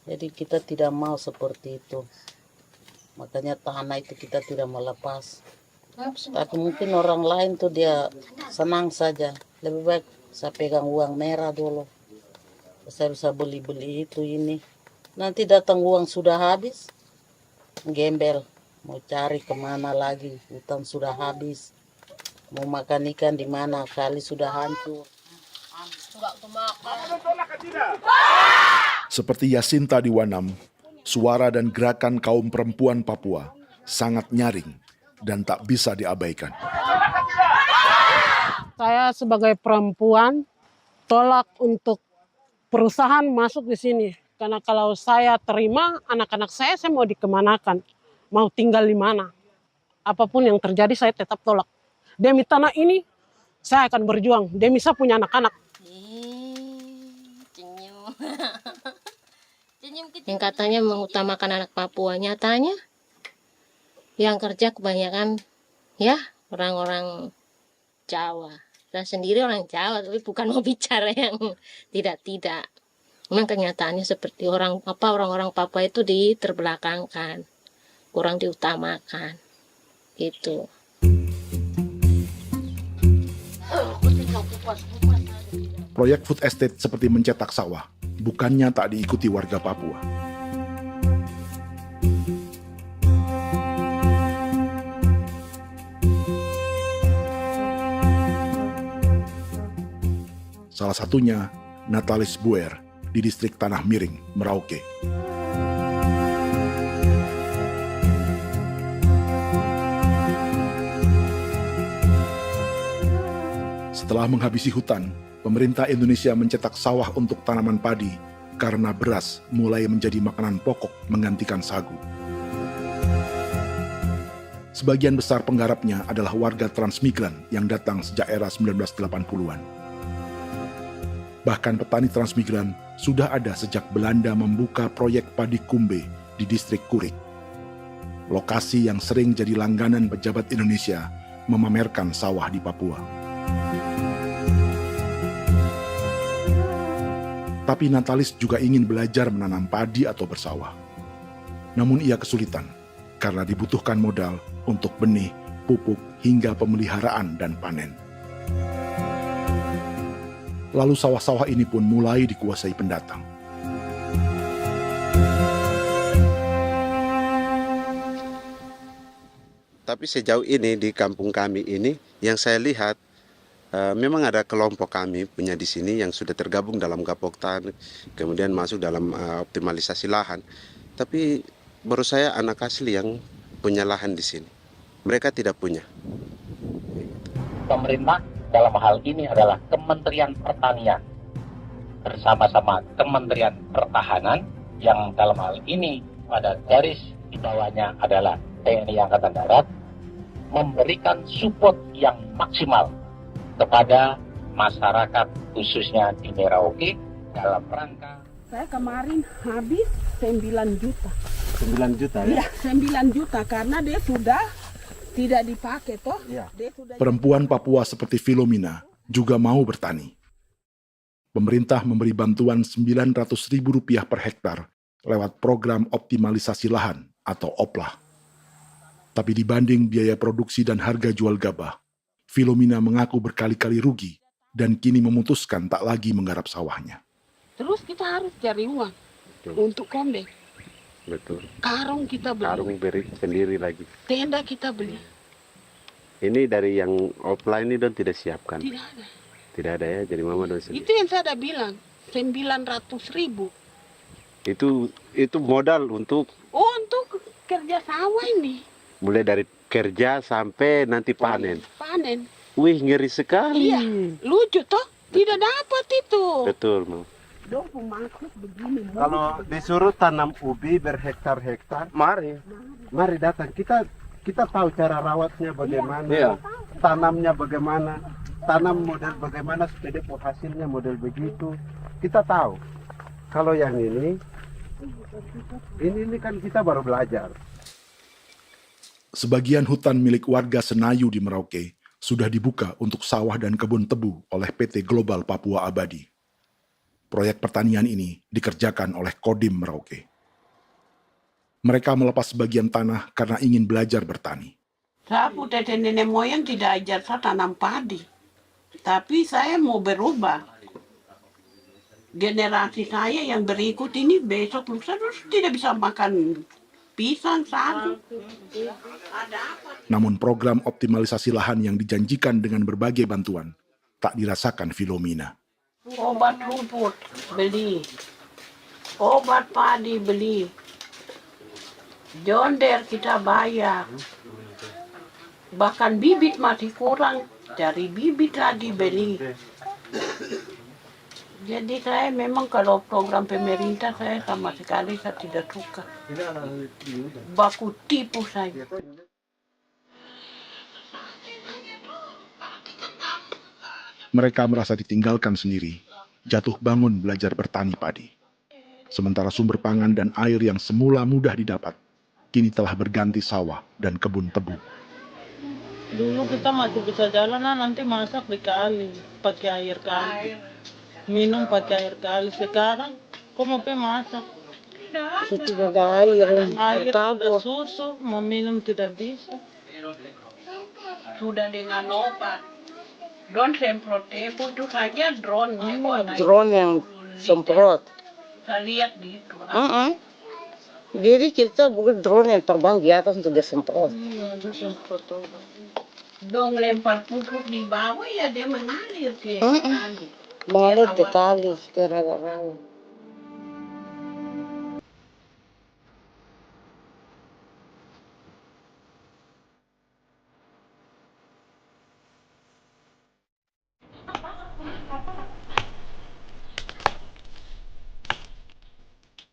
Jadi kita tidak mau seperti itu. Makanya tanah itu kita tidak melepas. Tapi mungkin orang lain tuh dia senang saja. Lebih baik saya pegang uang merah dulu. Saya bisa beli-beli itu ini. Nanti datang uang sudah habis, gembel, mau cari kemana lagi, hutan sudah habis, mau makan ikan di mana, kali sudah hancur. Seperti Yasinta di Wanam, suara dan gerakan kaum perempuan Papua sangat nyaring dan tak bisa diabaikan. Saya sebagai perempuan tolak untuk perusahaan masuk di sini. Karena kalau saya terima anak-anak saya mau dikemanakan, mau tinggal di mana. Apapun yang terjadi saya tetap tolak. Demi tanah ini saya akan berjuang, demi saya punya anak-anak. Yang katanya mengutamakan anak Papua, nyatanya yang kerja kebanyakan ya orang-orang Jawa. Saya sendiri orang Jawa, tapi bukan mau bicara yang tidak-tidak. Memang kenyataannya seperti orang-orang Papua itu diterbelakangkan, kurang diutamakan, gitu. Proyek food estate seperti mencetak sawah, bukannya tak diikuti warga Papua. Salah satunya Natalis Buer di distrik Tanah Miring, Merauke. Setelah menghabisi hutan, pemerintah Indonesia mencetak sawah untuk tanaman padi karena beras mulai menjadi makanan pokok menggantikan sagu. Sebagian besar penggarapnya adalah warga transmigran yang datang sejak era 1980-an. Bahkan petani transmigran sudah ada sejak Belanda membuka proyek padi kumbe di distrik Kurik. Lokasi yang sering jadi langganan pejabat Indonesia memamerkan sawah di Papua. Tapi Natalis juga ingin belajar menanam padi atau bersawah. Namun ia kesulitan karena dibutuhkan modal untuk benih, pupuk, hingga pemeliharaan dan panen. Lalu sawah-sawah ini pun mulai dikuasai pendatang. Tapi sejauh ini di kampung kami ini yang saya lihat memang ada kelompok kami punya di sini yang sudah tergabung dalam Gapoktan, kemudian masuk dalam optimalisasi lahan. Tapi baru saya anak asli yang punya lahan di sini. Mereka tidak punya. Pemerintah dalam hal ini adalah Kementerian Pertanian bersama-sama Kementerian Pertahanan yang dalam hal ini pada garis di bawahnya adalah TNI Angkatan Darat memberikan support yang maksimal kepada masyarakat khususnya di Merauke dalam rangka. Saya kemarin habis 9 juta. 9 juta ya? Iya, 9 juta karena dia sudah tidak dipakai toh. Ya. Perempuan Papua seperti Filomena juga mau bertani. Pemerintah memberi bantuan Rp900.000 per hektar lewat program optimalisasi lahan atau OPLAH. Tapi dibanding biaya produksi dan harga jual gabah, Filomena mengaku berkali-kali rugi dan kini memutuskan tak lagi menggarap sawahnya. Terus kita harus cari uang untuk kondek. Betul. Karung kita beli. Karung beri sendiri lagi. Tenda kita beli. Ini dari yang offline ini don tidak siapkan. Tidak ada. Tidak ada ya, jadi mama don sendiri. Itu yang saya bilang, 900.000. Itu modal untuk kerja sawah ini. Mulai dari kerja sampai nanti panen. Panen. Wih, ngeri sekali. Iya, lucu toh? Tidak dapat itu. Betul, Mam. Dong maksud begini. Kalau disuruh tanam ubi berhektar-hektar, mari datang. Kita tahu cara rawatnya bagaimana, Iya. tanamnya bagaimana, tanam model bagaimana supaya hasilnya model begitu. Kita tahu. Kalau yang ini kan kita baru belajar. Sebagian hutan milik warga Senayu di Merauke sudah dibuka untuk sawah dan kebun tebu oleh PT Global Papua Abadi. Proyek pertanian ini dikerjakan oleh Kodim Merauke. Mereka melepas sebagian tanah karena ingin belajar bertani. Saya tete nenek moyang tidak ajar saya tanam padi. Tapi saya mau berubah. Generasi saya yang berikut ini besok lusa tidak bisa makan pisang, sagu. Namun program optimalisasi lahan yang dijanjikan dengan berbagai bantuan tak dirasakan Filomena. Obat rumput beli, obat padi beli, jonder kita bayar, bahkan bibit masih kurang, cari bibit lagi beli. Jadi saya memang kalau program pemerintah saya sama sekali saya tidak suka. Baku tipu saya. Mereka merasa ditinggalkan sendiri, jatuh bangun belajar bertani padi. Sementara sumber pangan dan air yang semula mudah didapat, kini telah berganti sawah dan kebun tebu. Dulu kita masih bisa jalan, nanti masak di kali, pakai air kali. Minum pakai air kali. Sekarang, kok mau masak? Tidak ada air. Air tidak susu, mau minum tidak bisa. Sudah dengan obat. Drone semprot tebu itu saja drone. Drone yang semprot. Saya lihat di itu. Jadi kita bukan drone yang terbang di atas untuk disemprot. Dong lempar pupuk di bawah ya dia mengalir ke kali. Mengalir ke kali, ke rawa-rawa.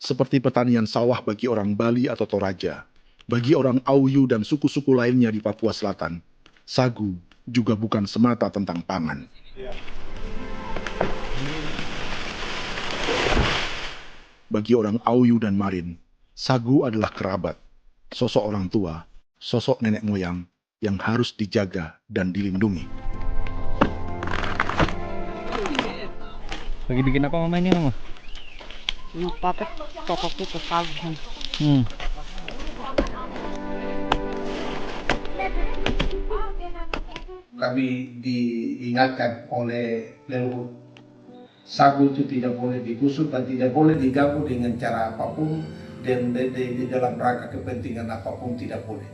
Seperti pertanian sawah bagi orang Bali atau Toraja, Bagi orang Auyu dan suku-suku lainnya di Papua Selatan, sagu juga bukan semata tentang pangan. Bagi orang Auyu dan Marin, sagu adalah kerabat, sosok orang tua, sosok nenek moyang yang harus dijaga dan dilindungi. Lagi bikin apa mama ini mama? Pakai toko kita sagu. Kami diingatkan oleh leluhur, sagu itu tidak boleh digusur dan tidak boleh diganggu dengan cara apapun, dan di dalam rangka kepentingan apapun tidak boleh.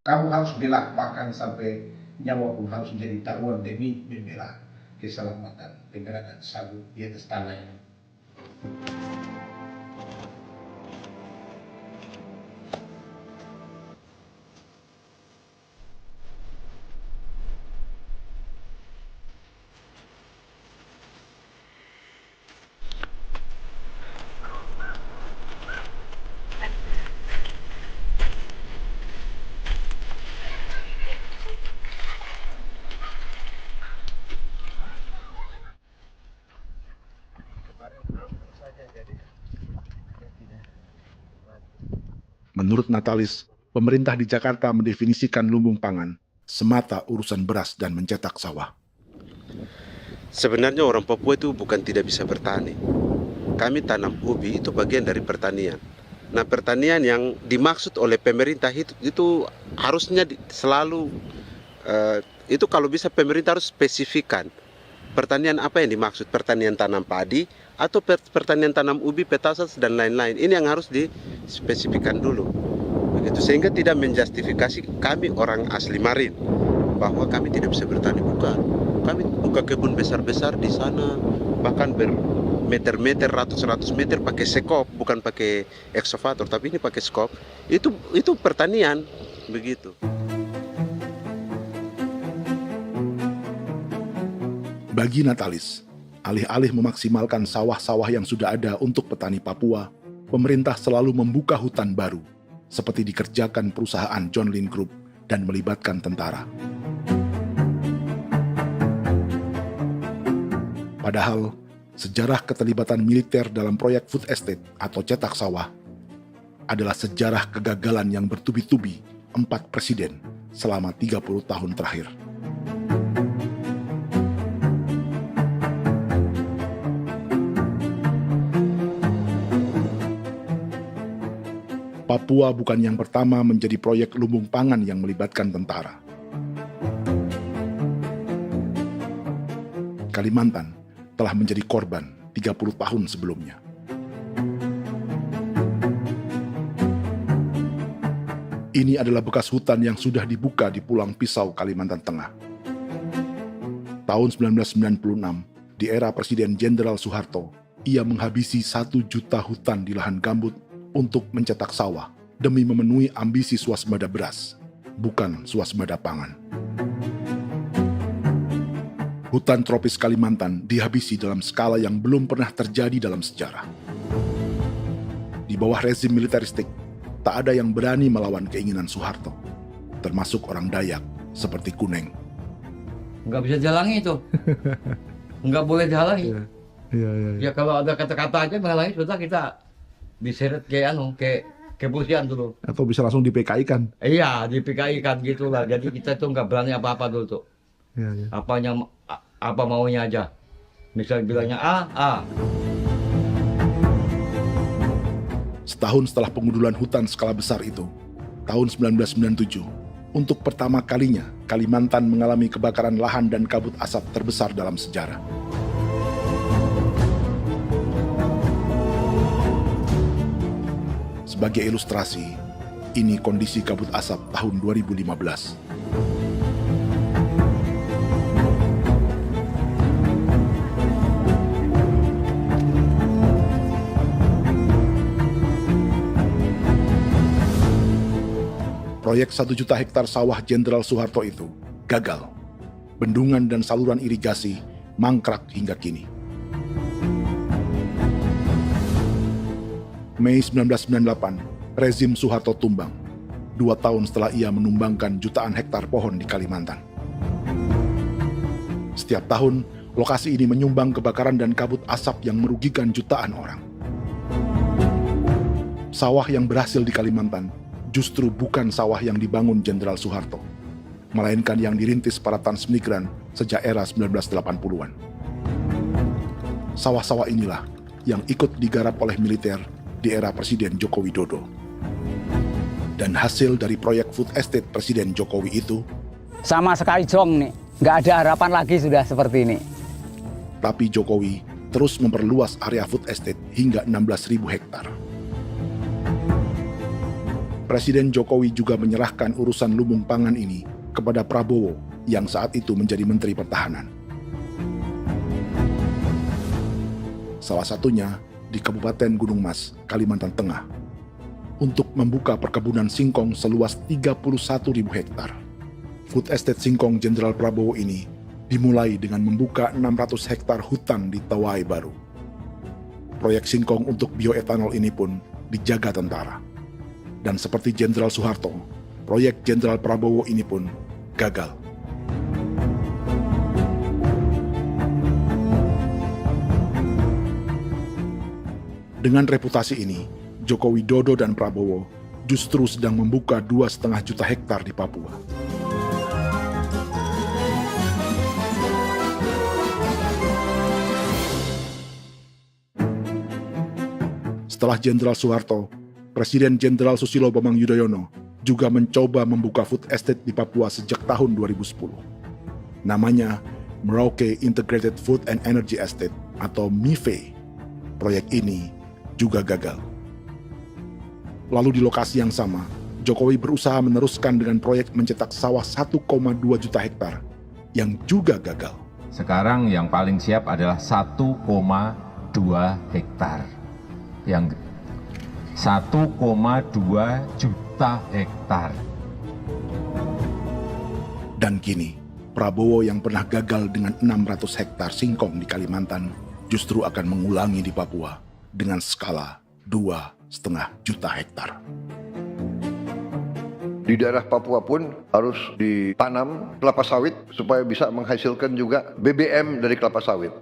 Kamu harus bela bahkan sampai nyawa pun harus menjadi taruhan demi membela keselamatan pergerakan sagu di atas tanah ini. Menurut Natalis, pemerintah di Jakarta mendefinisikan lumbung pangan semata urusan beras dan mencetak sawah. Sebenarnya orang Papua itu bukan tidak bisa bertani. Kami tanam ubi itu bagian dari pertanian. Nah, pertanian yang dimaksud oleh pemerintah itu harusnya selalu itu kalau bisa pemerintah harus spesifikkan pertanian apa yang dimaksud, pertanian tanam padi atau pertanian tanam ubi, petasan dan lain-lain. Ini yang harus dispesifikkan dulu. Begitu, sehingga tidak menjustifikasi kami orang asli Marin bahwa kami tidak bisa bertani. Bukan. Kami buka kebun besar-besar di sana, bahkan bermeter-meter, ratus-ratus meter pakai sekop, bukan pakai ekskavator, tapi ini pakai skop. Itu pertanian, begitu. Bagi Natalis, alih-alih memaksimalkan sawah-sawah yang sudah ada untuk petani Papua, pemerintah selalu membuka hutan baru, seperti dikerjakan perusahaan John Lynn Group dan melibatkan tentara. Padahal, sejarah keterlibatan militer dalam proyek food estate atau cetak sawah adalah sejarah kegagalan yang bertubi-tubi 4 presiden selama 30 tahun terakhir. Papua bukan yang pertama menjadi proyek lumbung pangan yang melibatkan tentara. Kalimantan telah menjadi korban 30 tahun sebelumnya. Ini adalah bekas hutan yang sudah dibuka di Pulang Pisau, Kalimantan Tengah. Tahun 1996, di era Presiden Jenderal Soeharto, ia menghabisi 1 juta hutan di lahan gambut untuk mencetak sawah demi memenuhi ambisi swasembada beras, bukan swasembada pangan. Hutan tropis Kalimantan dihabisi dalam skala yang belum pernah terjadi dalam sejarah. Di bawah rezim militeristik, tak ada yang berani melawan keinginan Soeharto, termasuk orang Dayak seperti Kuneng. Nggak bisa dihalangi itu. Nggak boleh dihalangi. Ya kalau ada kata-kata aja menghalangi, sudah kita diseret ke kepolisian dulu. Atau bisa langsung di PKI-kan. Iya, di PKI-kan gitulah. Jadi kita tuh nggak berani apa-apa dulu tuh. Ya. Apa maunya aja. Misal bilangnya A. Setahun setelah pengundulan hutan skala besar itu, tahun 1997, untuk pertama kalinya Kalimantan mengalami kebakaran lahan dan kabut asap terbesar dalam sejarah. Sebagai ilustrasi, ini kondisi kabut asap tahun 2015. Proyek 1 juta hektar sawah Jenderal Soeharto itu gagal. Bendungan dan saluran irigasi mangkrak hingga kini. Mei 1998, rezim Soeharto tumbang. 2 tahun setelah ia menumbangkan jutaan hektar pohon di Kalimantan. Setiap tahun, lokasi ini menyumbang kebakaran dan kabut asap yang merugikan jutaan orang. Sawah yang berhasil di Kalimantan justru bukan sawah yang dibangun Jenderal Soeharto, melainkan yang dirintis para transmigran sejak era 1980-an. Sawah-sawah inilah yang ikut digarap oleh militer di era Presiden Joko Widodo. Dan hasil dari proyek food estate Presiden Jokowi itu sama sekali jong nih, nggak ada harapan lagi sudah seperti ini. Tapi Jokowi terus memperluas area food estate hingga 16.000 hektar. Presiden Jokowi juga menyerahkan urusan lumbung pangan ini kepada Prabowo yang saat itu menjadi Menteri Pertahanan. Salah satunya di Kabupaten Gunung Mas, Kalimantan Tengah, untuk membuka perkebunan singkong seluas 31.000 hektar. Food Estate Singkong Jenderal Prabowo ini dimulai dengan membuka 600 hektar hutan di Tawai Baru. Proyek singkong untuk bioetanol ini pun dijaga tentara. Dan seperti Jenderal Soeharto, proyek Jenderal Prabowo ini pun gagal. Dengan reputasi ini, Joko Widodo dan Prabowo justru sedang membuka 2,5 juta hektar di Papua. Setelah Jenderal Soeharto, Presiden Jenderal Susilo Bambang Yudhoyono juga mencoba membuka food estate di Papua sejak tahun 2010. Namanya Merauke Integrated Food and Energy Estate atau MIFE. Proyek ini juga gagal. Lalu di lokasi yang sama, Jokowi berusaha meneruskan dengan proyek mencetak sawah 1,2 juta hektar yang juga gagal. Sekarang yang paling siap adalah 1,2 hektar. Yang 1,2 juta hektar. Dan kini, Prabowo yang pernah gagal dengan 600 hektar singkong di Kalimantan justru akan mengulangi di Papua dengan skala 2,5 juta hektar. Di daerah Papua pun harus ditanam kelapa sawit supaya bisa menghasilkan juga BBM dari kelapa sawit.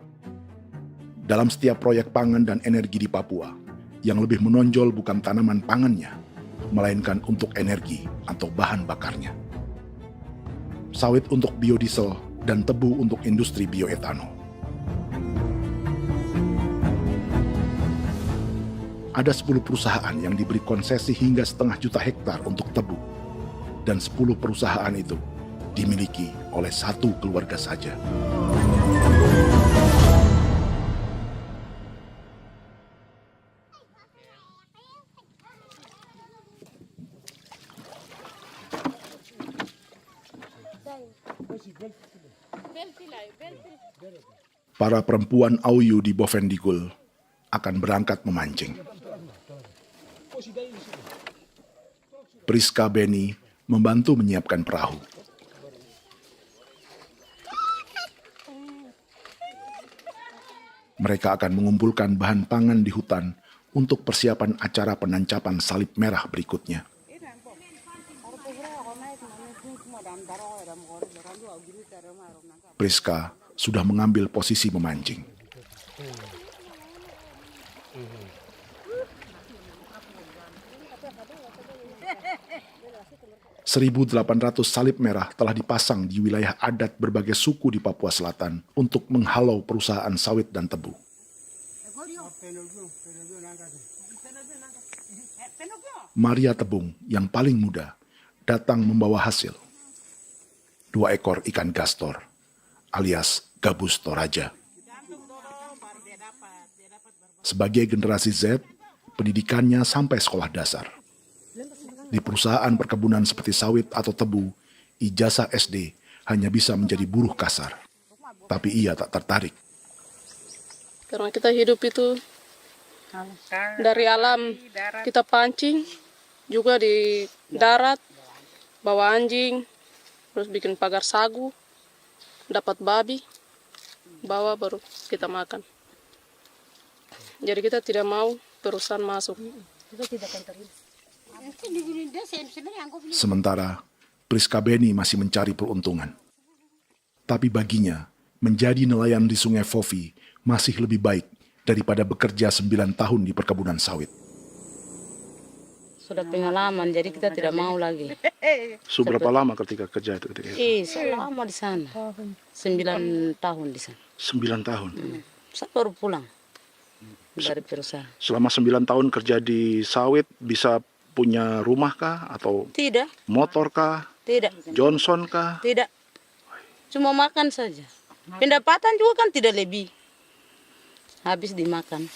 Dalam setiap proyek pangan dan energi di Papua, yang lebih menonjol bukan tanaman pangannya, melainkan untuk energi atau bahan bakarnya. Sawit untuk biodiesel dan tebu untuk industri bioetanol. Ada 10 perusahaan yang diberi konsesi hingga 0,5 juta hektar untuk tebu. Dan 10 perusahaan itu dimiliki oleh 1 keluarga saja. Para perempuan Auyu di Bovendigul akan berangkat memancing. Priska Beni membantu menyiapkan perahu. Mereka akan mengumpulkan bahan pangan di hutan untuk persiapan acara penancapan salib merah berikutnya. Priska sudah mengambil posisi memancing. 1.800 salib merah telah dipasang di wilayah adat berbagai suku di Papua Selatan untuk menghalau perusahaan sawit dan tebu. Maria Tebung yang paling muda datang membawa hasil. 2 ekor ikan gastor alias gabus toraja. Sebagai generasi Z, pendidikannya sampai sekolah dasar. Di perusahaan perkebunan seperti sawit atau tebu, ijazah SD hanya bisa menjadi buruh kasar. Tapi ia tak tertarik. Karena kita hidup itu dari alam, kita pancing, juga di darat, bawa anjing, terus bikin pagar sagu, dapat babi, bawa baru kita makan. Jadi kita tidak mau perusahaan masuk. Kita tidak akan terima. Sementara Priska Beni masih mencari peruntungan. Tapi baginya, menjadi nelayan di Sungai Fofi masih lebih baik daripada bekerja 9 tahun di perkebunan sawit. Sudah pengalaman, jadi kita tidak mau lagi. Seberapa lama ketika kerja itu? Selama di sana. 9 tahun di sana. 9 tahun? Saya baru pulang dari perusahaan. Selama 9 tahun kerja di sawit, bisa punya rumah kah? Atau tidak. Motor kah? Tidak. Johnson kah? Tidak. Cuma makan saja. Pendapatan juga kan tidak lebih. Habis dimakan.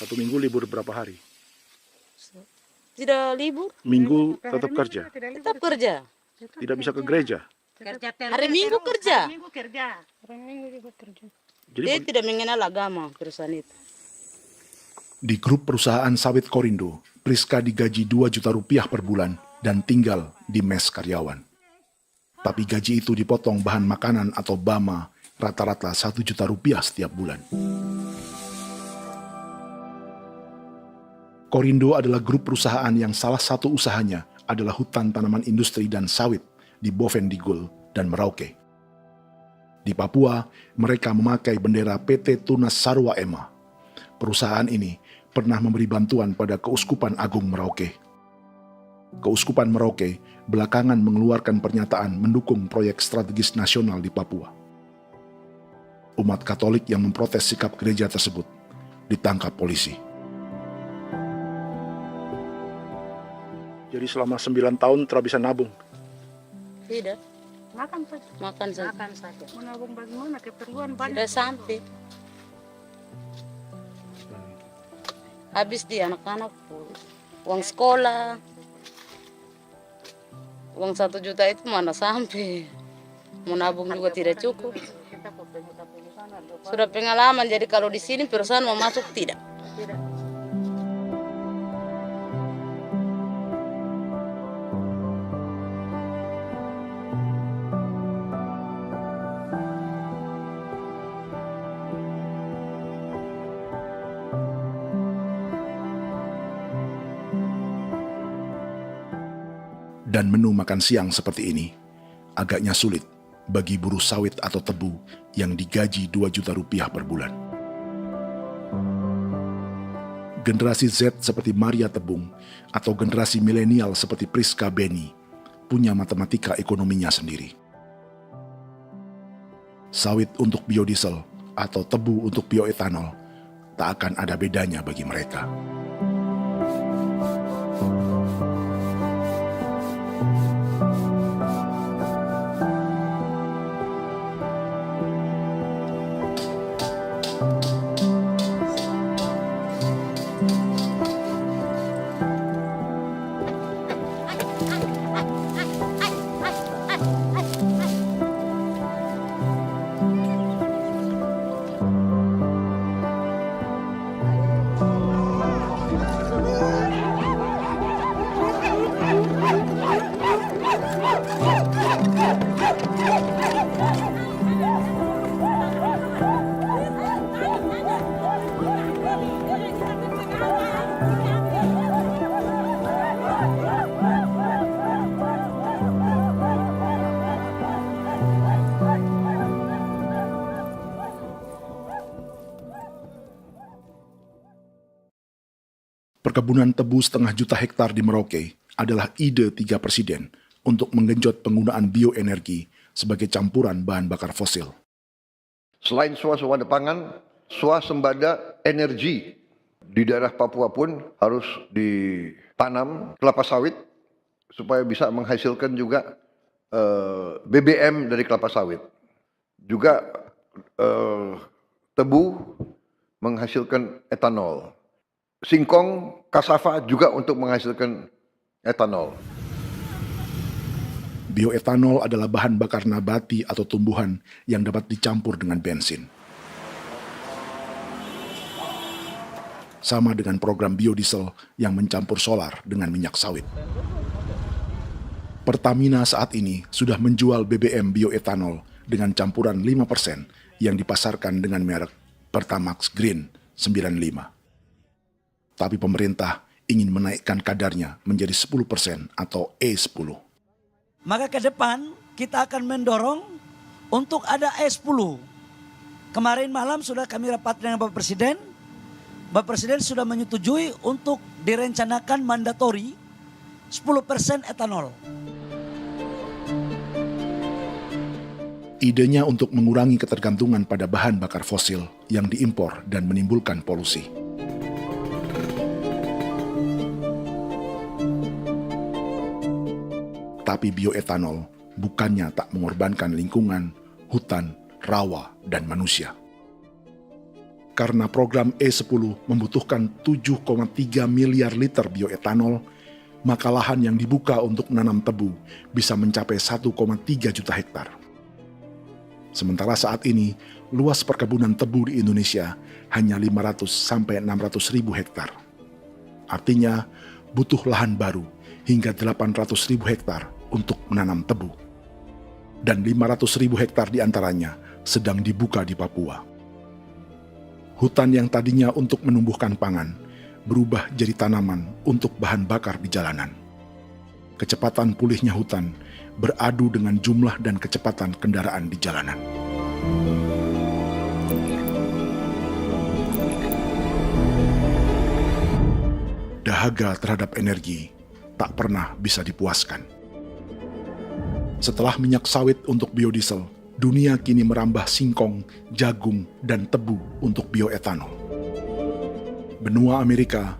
Satu minggu libur berapa hari? Tidak libur. Minggu tetap kerja? Tetap kerja. Tidak bisa ke gereja? Hari Minggu kerja. Hari Minggu juga kerja. Dia tidak mengenal agama perusahaan itu. Di grup perusahaan sawit Korindo, Priska digaji 2 juta rupiah per bulan dan tinggal di mes karyawan. Tapi gaji itu dipotong bahan makanan atau BAMA rata-rata 1 juta rupiah setiap bulan. Korindo adalah grup perusahaan yang salah satu usahanya adalah hutan tanaman industri dan sawit di Bovendigul dan Merauke. Di Papua, mereka memakai bendera PT Tunas Sarwa Ema. Perusahaan ini pernah memberi bantuan pada Keuskupan Agung Merauke. Keuskupan Merauke belakangan mengeluarkan pernyataan mendukung proyek strategis nasional di Papua. Umat Katolik yang memprotes sikap gereja tersebut ditangkap polisi. Jadi selama 9 tahun tidak bisa nabung? Tidak. Makan saja. Makan saja. Makan saja. Menabung bagaimana? Keperluan banyak. Tidak sampai. Habis di anak-anak uang sekolah. Uang 1 juta itu mana sampai. Mau nabung juga tidak cukup. Sudah pengalaman, jadi kalau di sini perusahaan mau masuk tidak. Dan menu makan siang seperti ini agaknya sulit bagi buruh sawit atau tebu yang digaji 2 juta rupiah per bulan. Generasi Z seperti Maria Tebung atau generasi milenial seperti Priska Beni punya matematika ekonominya sendiri. Sawit untuk biodiesel atau tebu untuk bioetanol tak akan ada bedanya bagi mereka. Perkebunan tebu 1,5 juta hektar di Merauke adalah ide 3 presiden untuk menggenjot penggunaan bioenergi sebagai campuran bahan bakar fosil. Selain swasembada pangan, swasembada energi di daerah Papua pun harus ditanam kelapa sawit supaya bisa menghasilkan juga BBM dari kelapa sawit. Juga tebu menghasilkan etanol. Singkong, kasava juga untuk menghasilkan etanol. Bioetanol adalah bahan bakar nabati atau tumbuhan yang dapat dicampur dengan bensin. Sama dengan program biodiesel yang mencampur solar dengan minyak sawit. Pertamina saat ini sudah menjual BBM bioetanol dengan campuran 5% yang dipasarkan dengan merek Pertamax Green 95. Tapi pemerintah ingin menaikkan kadarnya menjadi 10% atau E10. Maka ke depan kita akan mendorong untuk ada E10. Kemarin malam sudah kami rapat dengan Bapak Presiden. Bapak Presiden sudah menyetujui untuk direncanakan mandatori 10% etanol. Idenya untuk mengurangi ketergantungan pada bahan bakar fosil yang diimpor dan menimbulkan polusi. Tapi bioetanol bukannya tak mengorbankan lingkungan, hutan, rawa, dan manusia. Karena program E10 membutuhkan 7,3 miliar liter bioetanol, maka lahan yang dibuka untuk menanam tebu bisa mencapai 1,3 juta hektar. Sementara saat ini, luas perkebunan tebu di Indonesia hanya 500 sampai 600 ribu hektar. Artinya, butuh lahan baru hingga 800 ribu hektar untuk menanam tebu. Dan 500 ribu hektar diantaranya sedang dibuka di Papua. Hutan yang tadinya untuk menumbuhkan pangan berubah jadi tanaman untuk bahan bakar di jalanan. Kecepatan pulihnya hutan beradu dengan jumlah dan kecepatan kendaraan di jalanan. Dahaga terhadap energi tak pernah bisa dipuaskan. Setelah minyak sawit untuk biodiesel, dunia kini merambah singkong, jagung, dan tebu untuk bioetanol. Benua Amerika,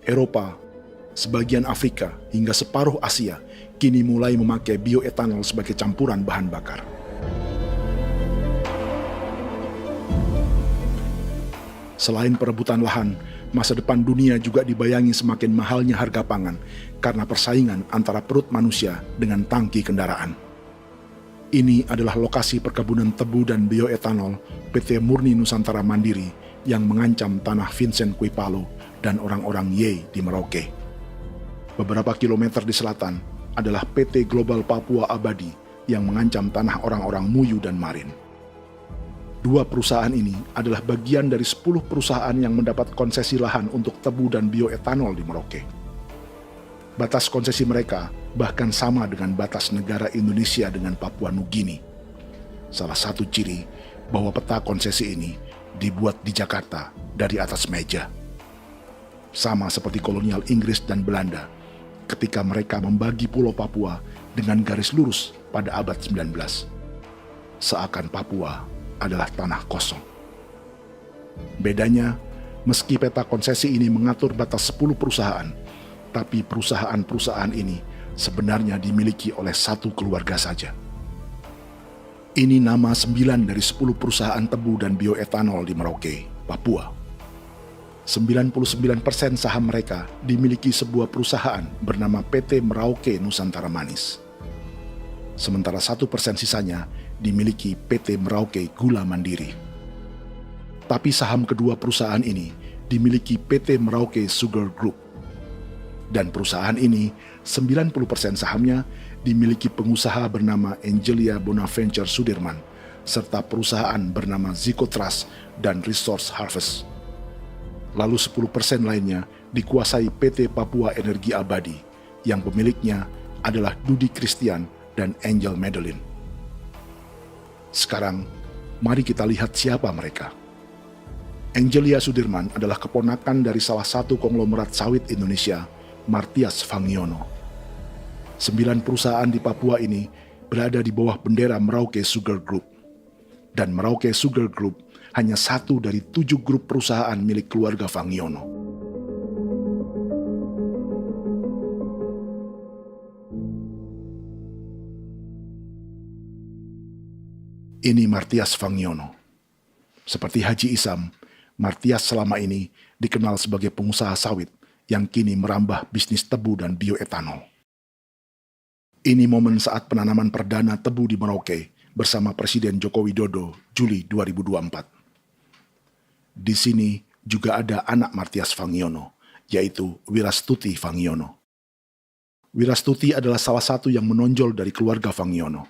Eropa, sebagian Afrika, hingga separuh Asia kini mulai memakai bioetanol sebagai campuran bahan bakar. Selain perebutan lahan, masa depan dunia juga dibayangi semakin mahalnya harga pangan karena persaingan antara perut manusia dengan tangki kendaraan. Ini adalah lokasi perkebunan tebu dan bioetanol PT Murni Nusantara Mandiri yang mengancam tanah Vincent Quipalo dan orang-orang Ye di Merauke. Beberapa kilometer di selatan adalah PT Global Papua Abadi yang mengancam tanah orang-orang Muyu dan Marin. Dua perusahaan ini adalah bagian dari 10 perusahaan yang mendapat konsesi lahan untuk tebu dan bioetanol di Merauke. Batas konsesi mereka bahkan sama dengan batas negara Indonesia dengan Papua Nugini. Salah satu ciri bahwa peta konsesi ini dibuat di Jakarta dari atas meja. Sama seperti kolonial Inggris dan Belanda ketika mereka membagi Pulau Papua dengan garis lurus pada abad 19. Seakan Papua adalah tanah kosong. Bedanya, meski peta konsesi ini mengatur batas 10 perusahaan, tapi perusahaan-perusahaan ini sebenarnya dimiliki oleh satu keluarga saja. Ini nama 9 dari 10 perusahaan tebu dan bioetanol di Merauke, Papua. 99% saham mereka dimiliki sebuah perusahaan bernama PT Merauke Nusantara Manis. Sementara 1% sisanya dimiliki PT Merauke Gula Mandiri. Tapi saham kedua perusahaan ini dimiliki PT Merauke Sugar Group. Dan perusahaan ini, 90% sahamnya dimiliki pengusaha bernama Angelia Bonaventure Sudirman, serta perusahaan bernama Zico Trust dan Resource Harvest. Lalu 10% lainnya dikuasai PT Papua Energi Abadi, yang pemiliknya adalah Dudi Christian dan Angel Madeline. Sekarang, mari kita lihat siapa mereka. Angelia Sudirman adalah keponakan dari salah satu konglomerat sawit Indonesia, Martias Fangiono. 9 perusahaan di Papua ini berada di bawah bendera Merauke Sugar Group. Dan Merauke Sugar Group hanya satu dari 7 grup perusahaan milik keluarga Fangiono. Ini Martias Fangiono. Seperti Haji Isam, Martias selama ini dikenal sebagai pengusaha sawit yang kini merambah bisnis tebu dan bioetanol. Ini momen saat penanaman perdana tebu di Merauke bersama Presiden Joko Widodo Juli 2024. Di sini juga ada anak Martias Fangiono, yaitu Wirastuti Fangiono. Wirastuti adalah salah satu yang menonjol dari keluarga Fangiono.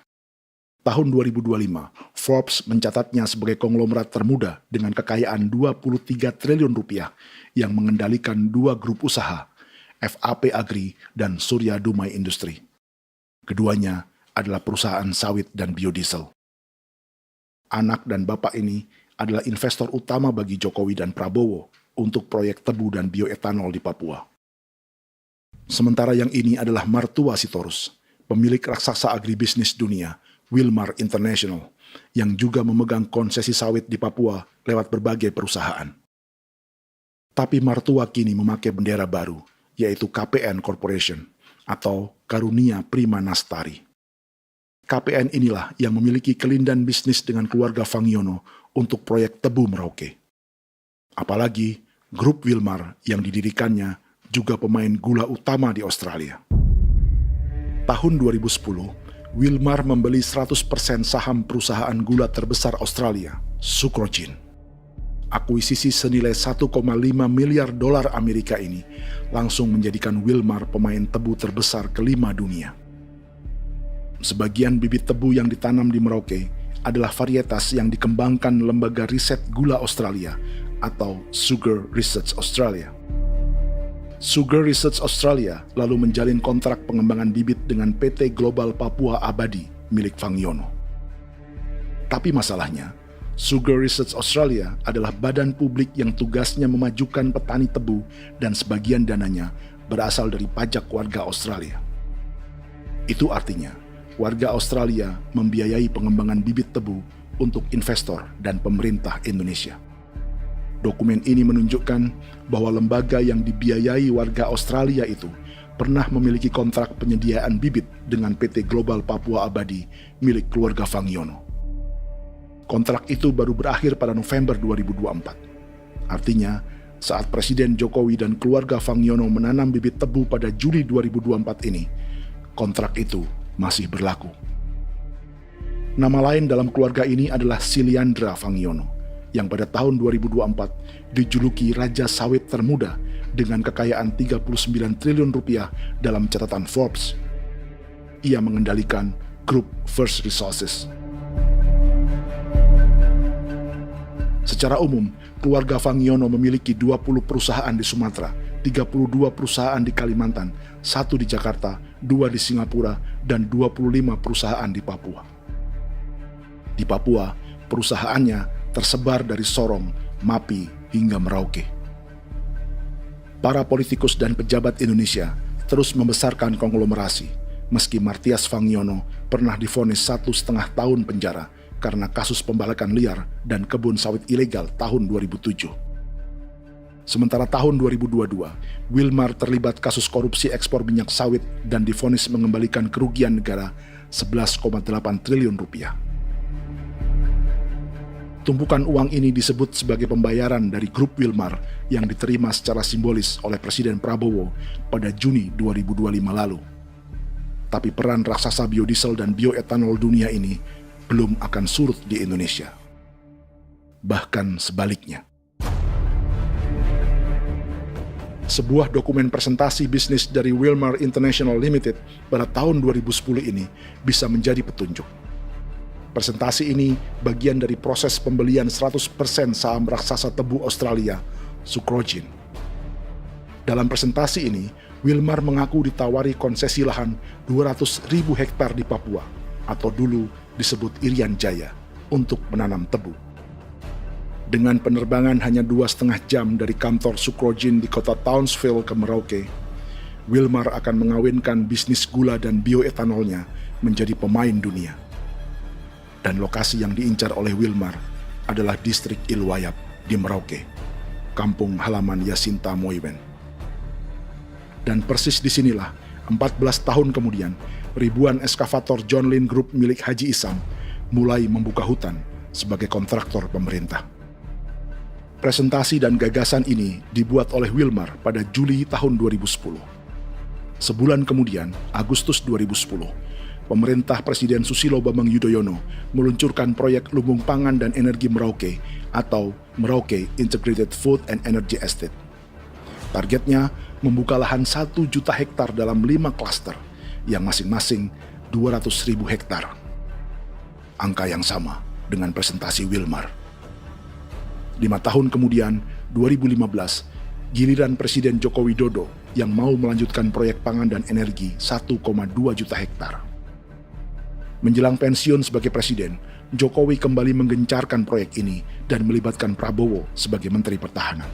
Tahun 2025, Forbes mencatatnya sebagai konglomerat termuda dengan kekayaan 23 triliun rupiah yang mengendalikan 2 grup usaha, FAP Agri dan Surya Dumai Industri. Keduanya adalah perusahaan sawit dan biodiesel. Anak dan bapak ini adalah investor utama bagi Jokowi dan Prabowo untuk proyek tebu dan bioetanol di Papua. Sementara yang ini adalah Martua Sitorus, pemilik raksasa agribisnis dunia, Wilmar International, yang juga memegang konsesi sawit di Papua lewat berbagai perusahaan. Tapi Martua kini memakai bendera baru, yaitu KPN Corporation atau Karunia Prima Nastari. KPN inilah yang memiliki kelindan bisnis dengan keluarga Fangiono untuk proyek tebu Merauke. Apalagi grup Wilmar yang didirikannya juga pemain gula utama di Australia. Tahun 2010, Wilmar membeli 100% saham perusahaan gula terbesar Australia, Sucrogin. Akuisisi senilai 1,5 miliar dolar Amerika ini langsung menjadikan Wilmar pemain tebu terbesar kelima dunia. Sebagian bibit tebu yang ditanam di Merauke adalah varietas yang dikembangkan Lembaga Riset Gula Australia atau Sugar Research Australia. Sugar Research Australia lalu menjalin kontrak pengembangan bibit dengan PT Global Papua Abadi milik Fangiono. Tapi masalahnya, Sugar Research Australia adalah badan publik yang tugasnya memajukan petani tebu dan sebagian dananya berasal dari pajak warga Australia. Itu artinya, warga Australia membiayai pengembangan bibit tebu untuk investor dan pemerintah Indonesia. Dokumen ini menunjukkan bahwa lembaga yang dibiayai warga Australia itu pernah memiliki kontrak penyediaan bibit dengan PT Global Papua Abadi milik keluarga Fangiono. Kontrak itu baru berakhir pada November 2024. Artinya, saat Presiden Jokowi dan keluarga Fangiono menanam bibit tebu pada Juli 2024 ini, kontrak itu masih berlaku. Nama lain dalam keluarga ini adalah Siliandra Fangiono, yang pada tahun 2024 dijuluki Raja Sawit Termuda dengan kekayaan 39 triliun rupiah dalam catatan Forbes. Ia mengendalikan grup First Resources. Secara umum, keluarga Fangiono memiliki 20 perusahaan di Sumatera, 32 perusahaan di Kalimantan, 1 di Jakarta, 2 di Singapura, dan 25 perusahaan di Papua. Di Papua, perusahaannya tersebar dari Sorong, Mapi, hingga Merauke. Para politikus dan pejabat Indonesia terus membesarkan konglomerasi, meski Martias Fangiono pernah divonis 1,5 tahun penjara karena kasus pembalakan liar dan kebun sawit ilegal tahun 2007. Sementara tahun 2022, Wilmar terlibat kasus korupsi ekspor minyak sawit dan divonis mengembalikan kerugian negara 11,8 triliun rupiah. Tumpukan uang ini disebut sebagai pembayaran dari grup Wilmar yang diterima secara simbolis oleh Presiden Prabowo pada Juni 2025 lalu. Tapi peran raksasa biodiesel dan bioetanol dunia ini belum akan surut di Indonesia. Bahkan sebaliknya. Sebuah dokumen presentasi bisnis dari Wilmar International Limited pada tahun 2010 ini bisa menjadi petunjuk. Presentasi ini bagian dari proses pembelian 100% saham raksasa tebu Australia, Sucrogin. Dalam presentasi ini, Wilmar mengaku ditawari konsesi lahan 200.000 hektar di Papua, atau dulu disebut Irian Jaya, untuk menanam tebu. Dengan penerbangan hanya 2,5 jam dari kantor Sucrogin di kota Townsville ke Merauke, Wilmar akan mengawinkan bisnis gula dan bioetanolnya menjadi pemain dunia. Dan lokasi yang diincar oleh Wilmar adalah distrik Ilwayap di Merauke, kampung halaman Yasinta Moiwen. Dan persis disinilah, 14 tahun kemudian, ribuan eskavator John Lynn Group milik Haji Isam mulai membuka hutan sebagai kontraktor pemerintah. Presentasi dan gagasan ini dibuat oleh Wilmar pada Juli tahun 2010. Sebulan kemudian, Agustus 2010, pemerintah Presiden Susilo Bambang Yudhoyono meluncurkan proyek Lumbung Pangan dan Energi Merauke atau Merauke Integrated Food and Energy Estate. Targetnya membuka lahan 1 juta hektar dalam 5 klaster yang masing-masing 200.000 hektar. Angka yang sama dengan presentasi Wilmar. 5 tahun kemudian, 2015, giliran Presiden Joko Widodo yang mau melanjutkan proyek pangan dan energi 1,2 juta hektar. Menjelang pensiun sebagai presiden, Jokowi kembali menggencarkan proyek ini dan melibatkan Prabowo sebagai Menteri Pertahanan.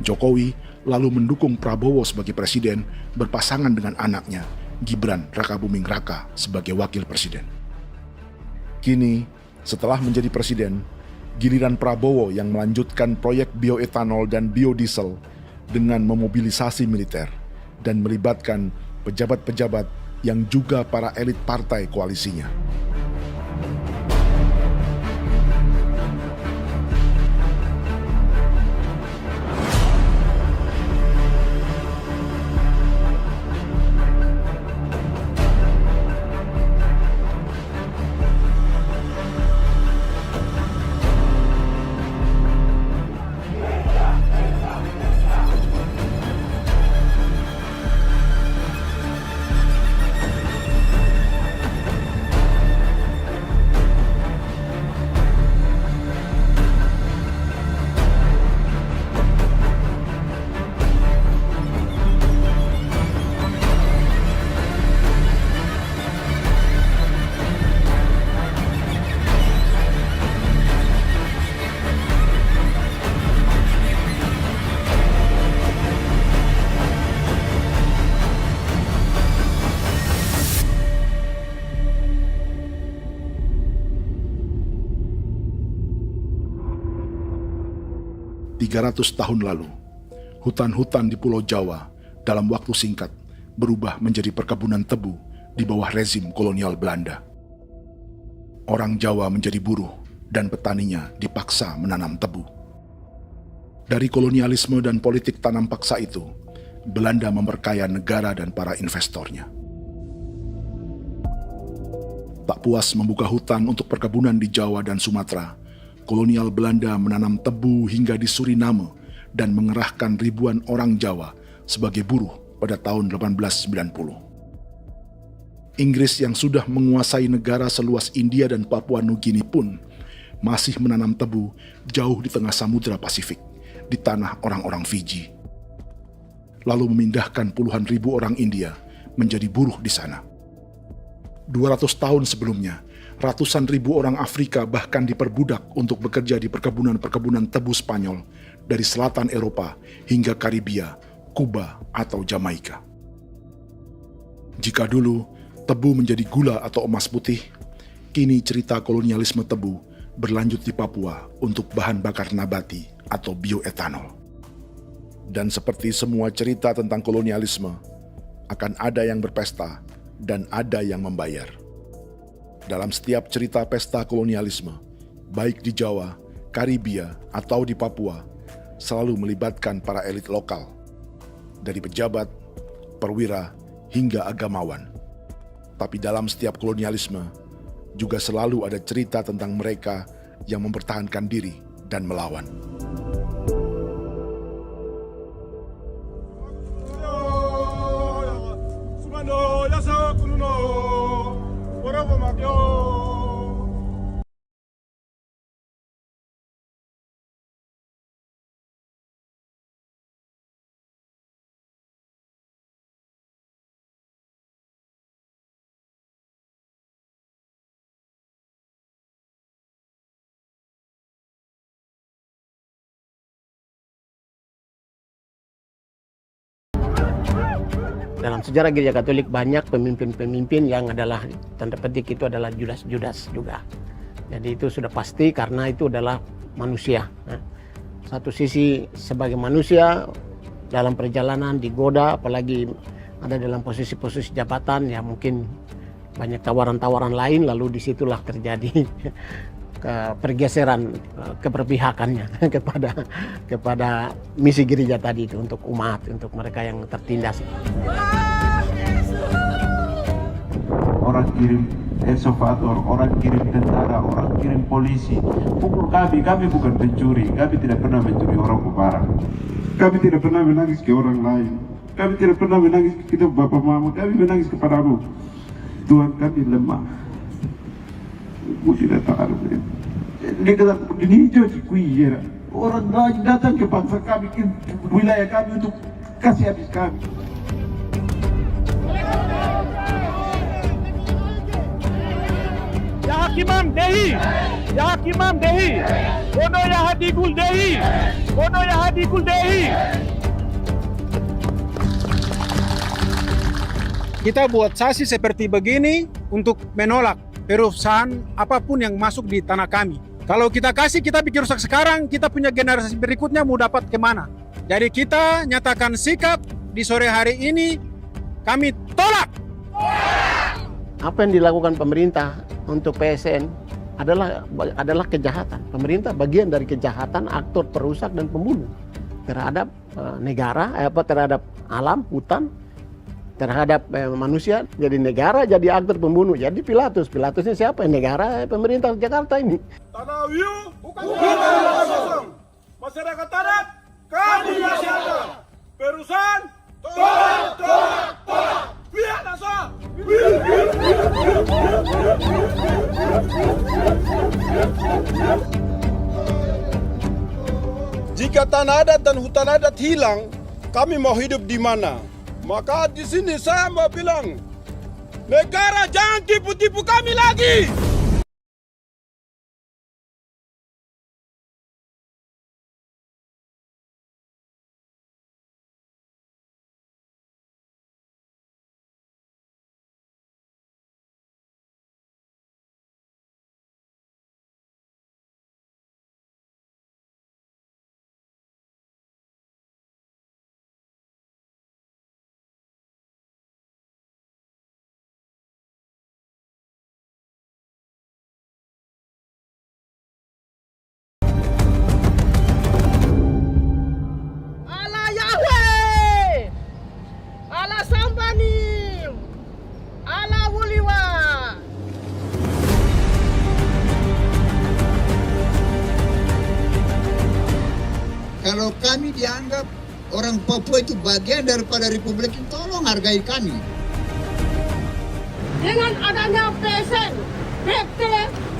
Jokowi lalu mendukung Prabowo sebagai presiden berpasangan dengan anaknya, Gibran Rakabuming Raka sebagai wakil presiden. Kini, setelah menjadi presiden, giliran Prabowo yang melanjutkan proyek bioetanol dan biodiesel dengan memobilisasi militer dan melibatkan pejabat-pejabat yang juga para elit partai koalisinya. Tahun lalu, hutan-hutan di Pulau Jawa dalam waktu singkat berubah menjadi perkebunan tebu di bawah rezim kolonial Belanda. Orang Jawa menjadi buruh dan petaninya dipaksa menanam tebu. Dari kolonialisme dan politik tanam paksa itu, Belanda memperkaya negara dan para investornya. Tak puas membuka hutan untuk perkebunan di Jawa dan Sumatera, kolonial Belanda menanam tebu hingga di Suriname dan mengerahkan ribuan orang Jawa sebagai buruh pada tahun 1890. Inggris yang sudah menguasai negara seluas India dan Papua Nugini pun masih menanam tebu jauh di tengah Samudra Pasifik, di tanah orang-orang Fiji. Lalu memindahkan puluhan ribu orang India menjadi buruh di sana. 200 tahun sebelumnya, ratusan ribu orang Afrika bahkan diperbudak untuk bekerja di perkebunan-perkebunan tebu Spanyol dari selatan Eropa hingga Karibia, Kuba, atau Jamaika. Jika dulu tebu menjadi gula atau emas putih, kini cerita kolonialisme tebu berlanjut di Papua untuk bahan bakar nabati atau bioetanol. Dan seperti semua cerita tentang kolonialisme, akan ada yang berpesta dan ada yang membayar. Dalam setiap cerita pesta kolonialisme, baik di Jawa, Karibia, atau di Papua, selalu melibatkan para elit lokal, dari pejabat, perwira, hingga agamawan. Tapi dalam setiap kolonialisme, juga selalu ada cerita tentang mereka yang mempertahankan diri dan melawan. Dalam sejarah Gereja Katolik banyak pemimpin-pemimpin yang adalah tanda petik itu adalah Judas-Judas juga. Jadi itu sudah pasti karena itu adalah manusia. Satu sisi sebagai manusia dalam perjalanan digoda, apalagi ada dalam posisi-posisi jabatan ya mungkin banyak tawaran-tawaran lain, lalu disitulah terjadi pergeseran keberpihakannya kepada misi gereja tadi itu untuk umat, untuk mereka yang tertindas. Orang kirim ekskavator, orang kirim tentara, orang kirim polisi. Pukul kami bukan pencuri, kami tidak pernah mencuri orang barang. Kami tidak pernah menangis ke orang lain. Kami tidak pernah menangis ke kita bapak mama, kami menangis kepadamu. Tuhan kami lemah. Mesti datang ada dia kata begini hijau cikui orang datang ke bangsa kami, ke wilayah kami untuk kasih habis kami. Ya Hakimam Dehi, Ya Hakimam Dehi, Bono Ya Hadikul Dehi, Bono Ya Hadikul Dehi. Kita buat sasi seperti begini untuk menolak perusahaan apapun yang masuk di tanah kami. Kalau kita kasih, kita bikin rusak sekarang, kita punya generasi berikutnya mau dapat kemana. Jadi kita nyatakan sikap di sore hari ini, kami tolak. Apa yang dilakukan pemerintah untuk PSN adalah kejahatan. Pemerintah bagian dari kejahatan, aktor perusak dan pembunuh terhadap negara, terhadap alam, hutan, terhadap manusia. Jadi negara jadi aktor pembunuh. Jadi Pilatusnya siapa? Negara, pemerintah Jakarta ini. Tanah Wiu bukan kosong. Masyarakat adat kami masyarakat. Perusahaan tolak. Biar nasab. Jika tanah adat dan hutan adat hilang, kami mau hidup di mana? Maka di sini saya mau bilang, negara jangan tipu-tipu kami lagi. Kalau kami dianggap orang Papua itu bagian daripada Republik ini, tolong hargai kami. Dengan adanya PSN, PT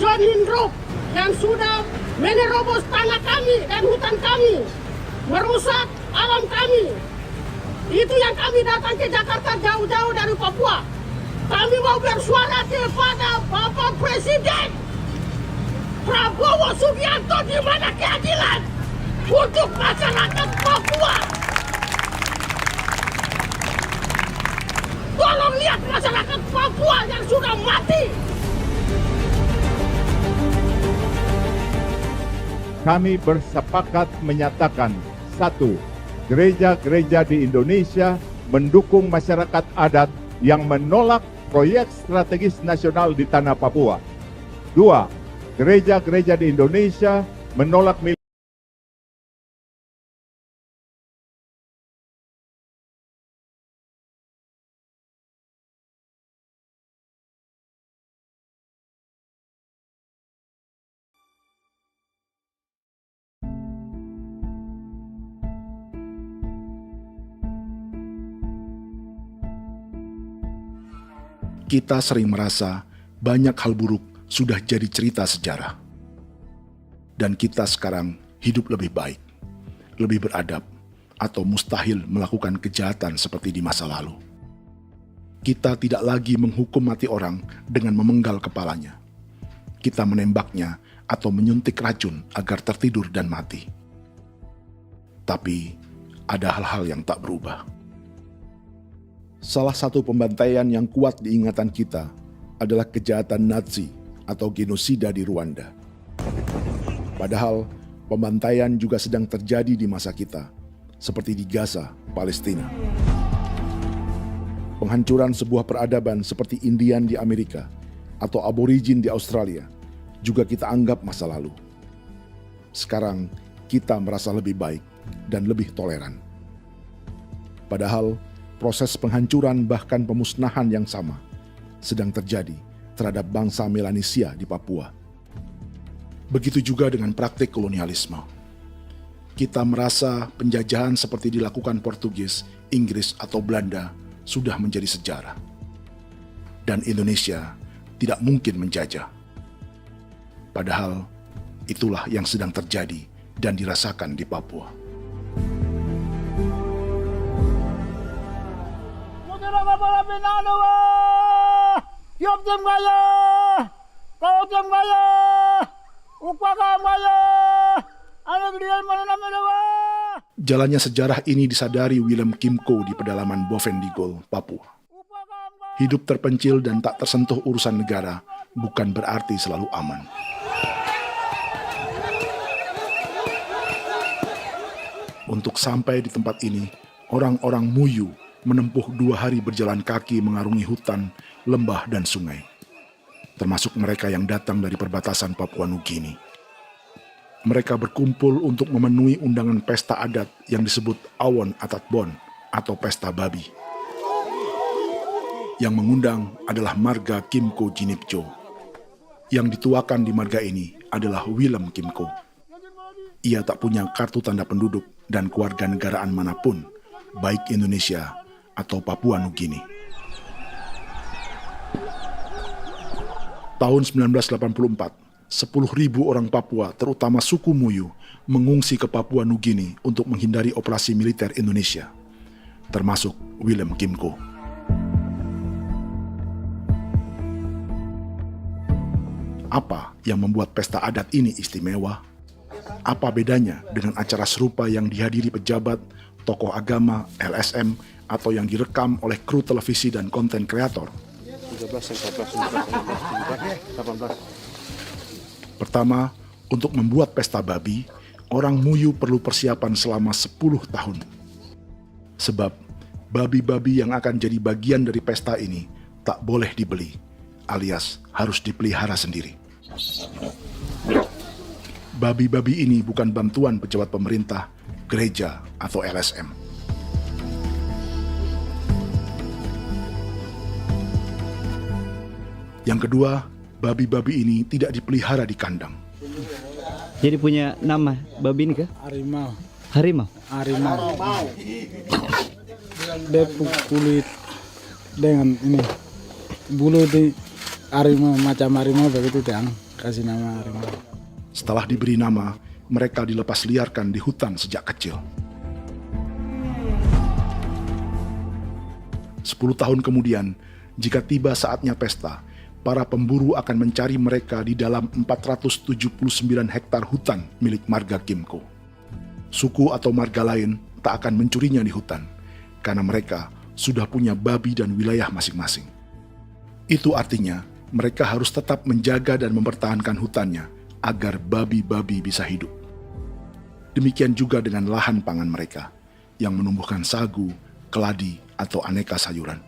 John Hindruk yang sudah menerobos tanah kami dan hutan kami, merusak alam kami. Itu yang kami datang ke Jakarta jauh-jauh dari Papua. Kami mau bersuara kepada Bapak Presiden Prabowo Subianto, di mana keadilan untuk masyarakat Papua. Tolong lihat masyarakat Papua yang sudah mati. Kami bersepakat menyatakan, 1. Gereja-gereja di Indonesia mendukung masyarakat adat yang menolak proyek strategis nasional di tanah Papua. 2. Gereja-gereja di Indonesia menolak Kita sering merasa banyak hal buruk sudah jadi cerita sejarah. Dan kita sekarang hidup lebih baik, lebih beradab, atau mustahil melakukan kejahatan seperti di masa lalu. Kita tidak lagi menghukum mati orang dengan memenggal kepalanya. Kita menembaknya atau menyuntik racun agar tertidur dan mati. Tapi ada hal-hal yang tak berubah. Salah satu pembantaian yang kuat di ingatan kita adalah kejahatan Nazi atau genosida di Rwanda. Padahal pembantaian juga sedang terjadi di masa kita, seperti di Gaza, Palestina. Penghancuran sebuah peradaban seperti Indian di Amerika atau aborigin di Australia juga kita anggap masa lalu. Sekarang kita merasa lebih baik dan lebih toleran. Padahal proses penghancuran bahkan pemusnahan yang sama sedang terjadi terhadap bangsa Melanesia di Papua. Begitu juga dengan praktik kolonialisme. Kita merasa penjajahan seperti dilakukan Portugis, Inggris, atau Belanda sudah menjadi sejarah. Dan Indonesia tidak mungkin menjajah. Padahal itulah yang sedang terjadi dan dirasakan di Papua. Jalannya sejarah ini disadari Willem Kimco di pedalaman Bovendigol, Papua. Hidup terpencil dan tak tersentuh urusan negara bukan berarti selalu aman. Untuk sampai di tempat ini, orang-orang Muyu menempuh 2 hari berjalan kaki mengarungi hutan, lembah, dan sungai. Termasuk mereka yang datang dari perbatasan Papua Nugini. Mereka berkumpul untuk memenuhi undangan pesta adat yang disebut Awon Atatbon atau Pesta Babi. Yang mengundang adalah marga Kimco Jinipjo. Yang dituakan di marga ini adalah Willem Kimco. Ia tak punya kartu tanda penduduk dan kewarganegaraan manapun, baik Indonesia atau Papua Nugini. Tahun 1984, 10.000 orang Papua, terutama suku Muyu, mengungsi ke Papua Nugini untuk menghindari operasi militer Indonesia, termasuk Willem Kimco. Apa yang membuat pesta adat ini istimewa? Apa bedanya dengan acara serupa yang dihadiri pejabat, tokoh agama, LSM, atau yang direkam oleh kru televisi dan konten kreator? 18. Pertama, untuk membuat pesta babi, orang Muyu perlu persiapan selama 10 tahun. Sebab, babi-babi yang akan jadi bagian dari pesta ini tak boleh dibeli, alias harus dipelihara sendiri. Babi-babi ini bukan bantuan pejabat pemerintah, gereja, atau LSM. Yang kedua, babi-babi ini tidak dipelihara di kandang. Jadi punya nama babi ini kah? Harimau. Harimau? Harimau. Dia kulit dengan ini bulu di harimau, macam harimau begitu yang kasih nama harimau. Setelah diberi nama, mereka dilepas liarkan di hutan sejak kecil. 10 tahun kemudian, jika tiba saatnya pesta, para pemburu akan mencari mereka di dalam 479 hektar hutan milik marga Kimco. Suku atau marga lain tak akan mencurinya di hutan, karena mereka sudah punya babi dan wilayah masing-masing. Itu artinya, mereka harus tetap menjaga dan mempertahankan hutannya, agar babi-babi bisa hidup. Demikian juga dengan lahan pangan mereka, yang menumbuhkan sagu, keladi, atau aneka sayuran.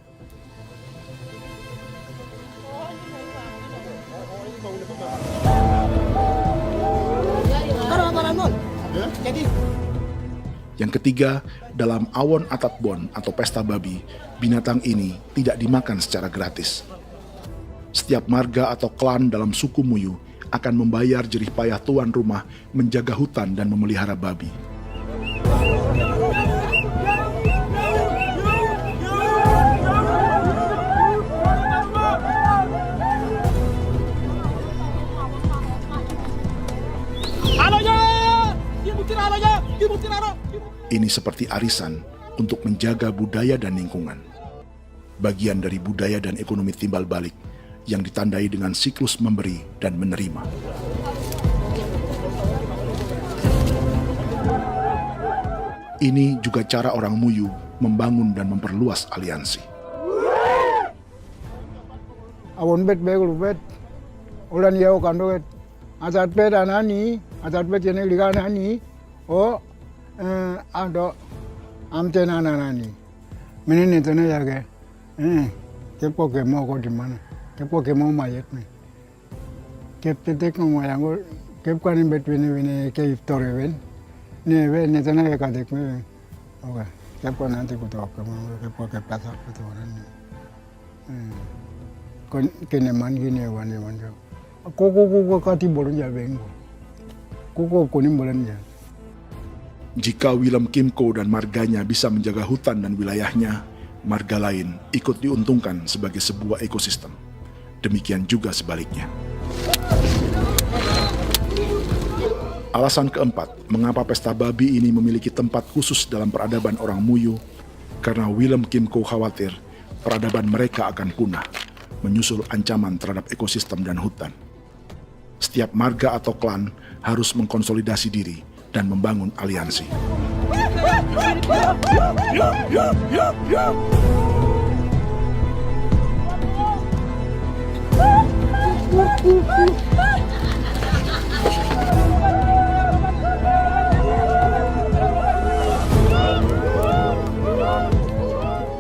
Yang ketiga, dalam Awon Atatbon atau pesta babi, binatang ini tidak dimakan secara gratis. Setiap marga atau klan dalam suku Muyu akan membayar jerih payah tuan rumah menjaga hutan dan memelihara babi. Ini seperti arisan untuk menjaga budaya dan lingkungan. Bagian dari budaya dan ekonomi timbal balik yang ditandai dengan siklus memberi dan menerima. Ini juga cara orang Muyu membangun dan memperluas aliansi. Awon bet begul bet, ulan yau kando bet, asat bet anani, asat bet jenis liga anani, oh ado amte nani, menini tu ni jaga, kepo kemo ko di mana, kepo kemo mayat ni, kep tetek mo yang ko, kep kanin bet wini ke iftore wen, ni wen ni tu ni jaga dek me, oke, kepo nanti ko tu kemo, kepo kepasak ko tu orang ni, kene man gini wan jo, koko kati bolon jabeng, koko kuning bolon jabeng. Jika Willem Kimco dan marganya bisa menjaga hutan dan wilayahnya, marga lain ikut diuntungkan sebagai sebuah ekosistem. Demikian juga sebaliknya. Alasan keempat, mengapa pesta babi ini memiliki tempat khusus dalam peradaban orang Muyu, karena Willem Kim Ko khawatir peradaban mereka akan punah, menyusul ancaman terhadap ekosistem dan hutan. Setiap marga atau klan harus mengkonsolidasi diri dan membangun aliansi.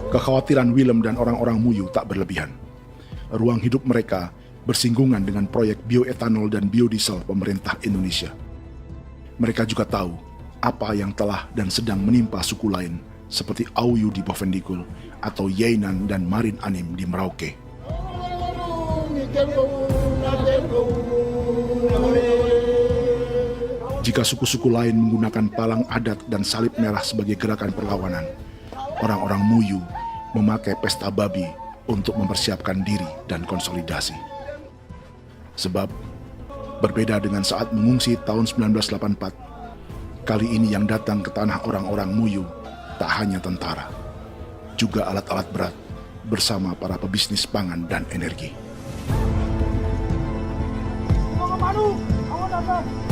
Kekhawatiran Willem dan orang-orang Muyu tak berlebihan. Ruang hidup mereka bersinggungan dengan proyek bioetanol dan biodiesel pemerintah Indonesia. Mereka juga tahu apa yang telah dan sedang menimpa suku lain seperti Auyu di Bovendikul atau Yainan dan Marin Anim di Merauke. Jika suku-suku lain menggunakan palang adat dan salib merah sebagai gerakan perlawanan, orang-orang Muyu memakai pesta babi untuk mempersiapkan diri dan konsolidasi. Sebab, berbeda dengan saat mengungsi tahun 1984, kali ini yang datang ke tanah orang-orang Muyu tak hanya tentara, juga alat-alat berat bersama para pebisnis pangan dan energi. Mau ke Madu, mau datang.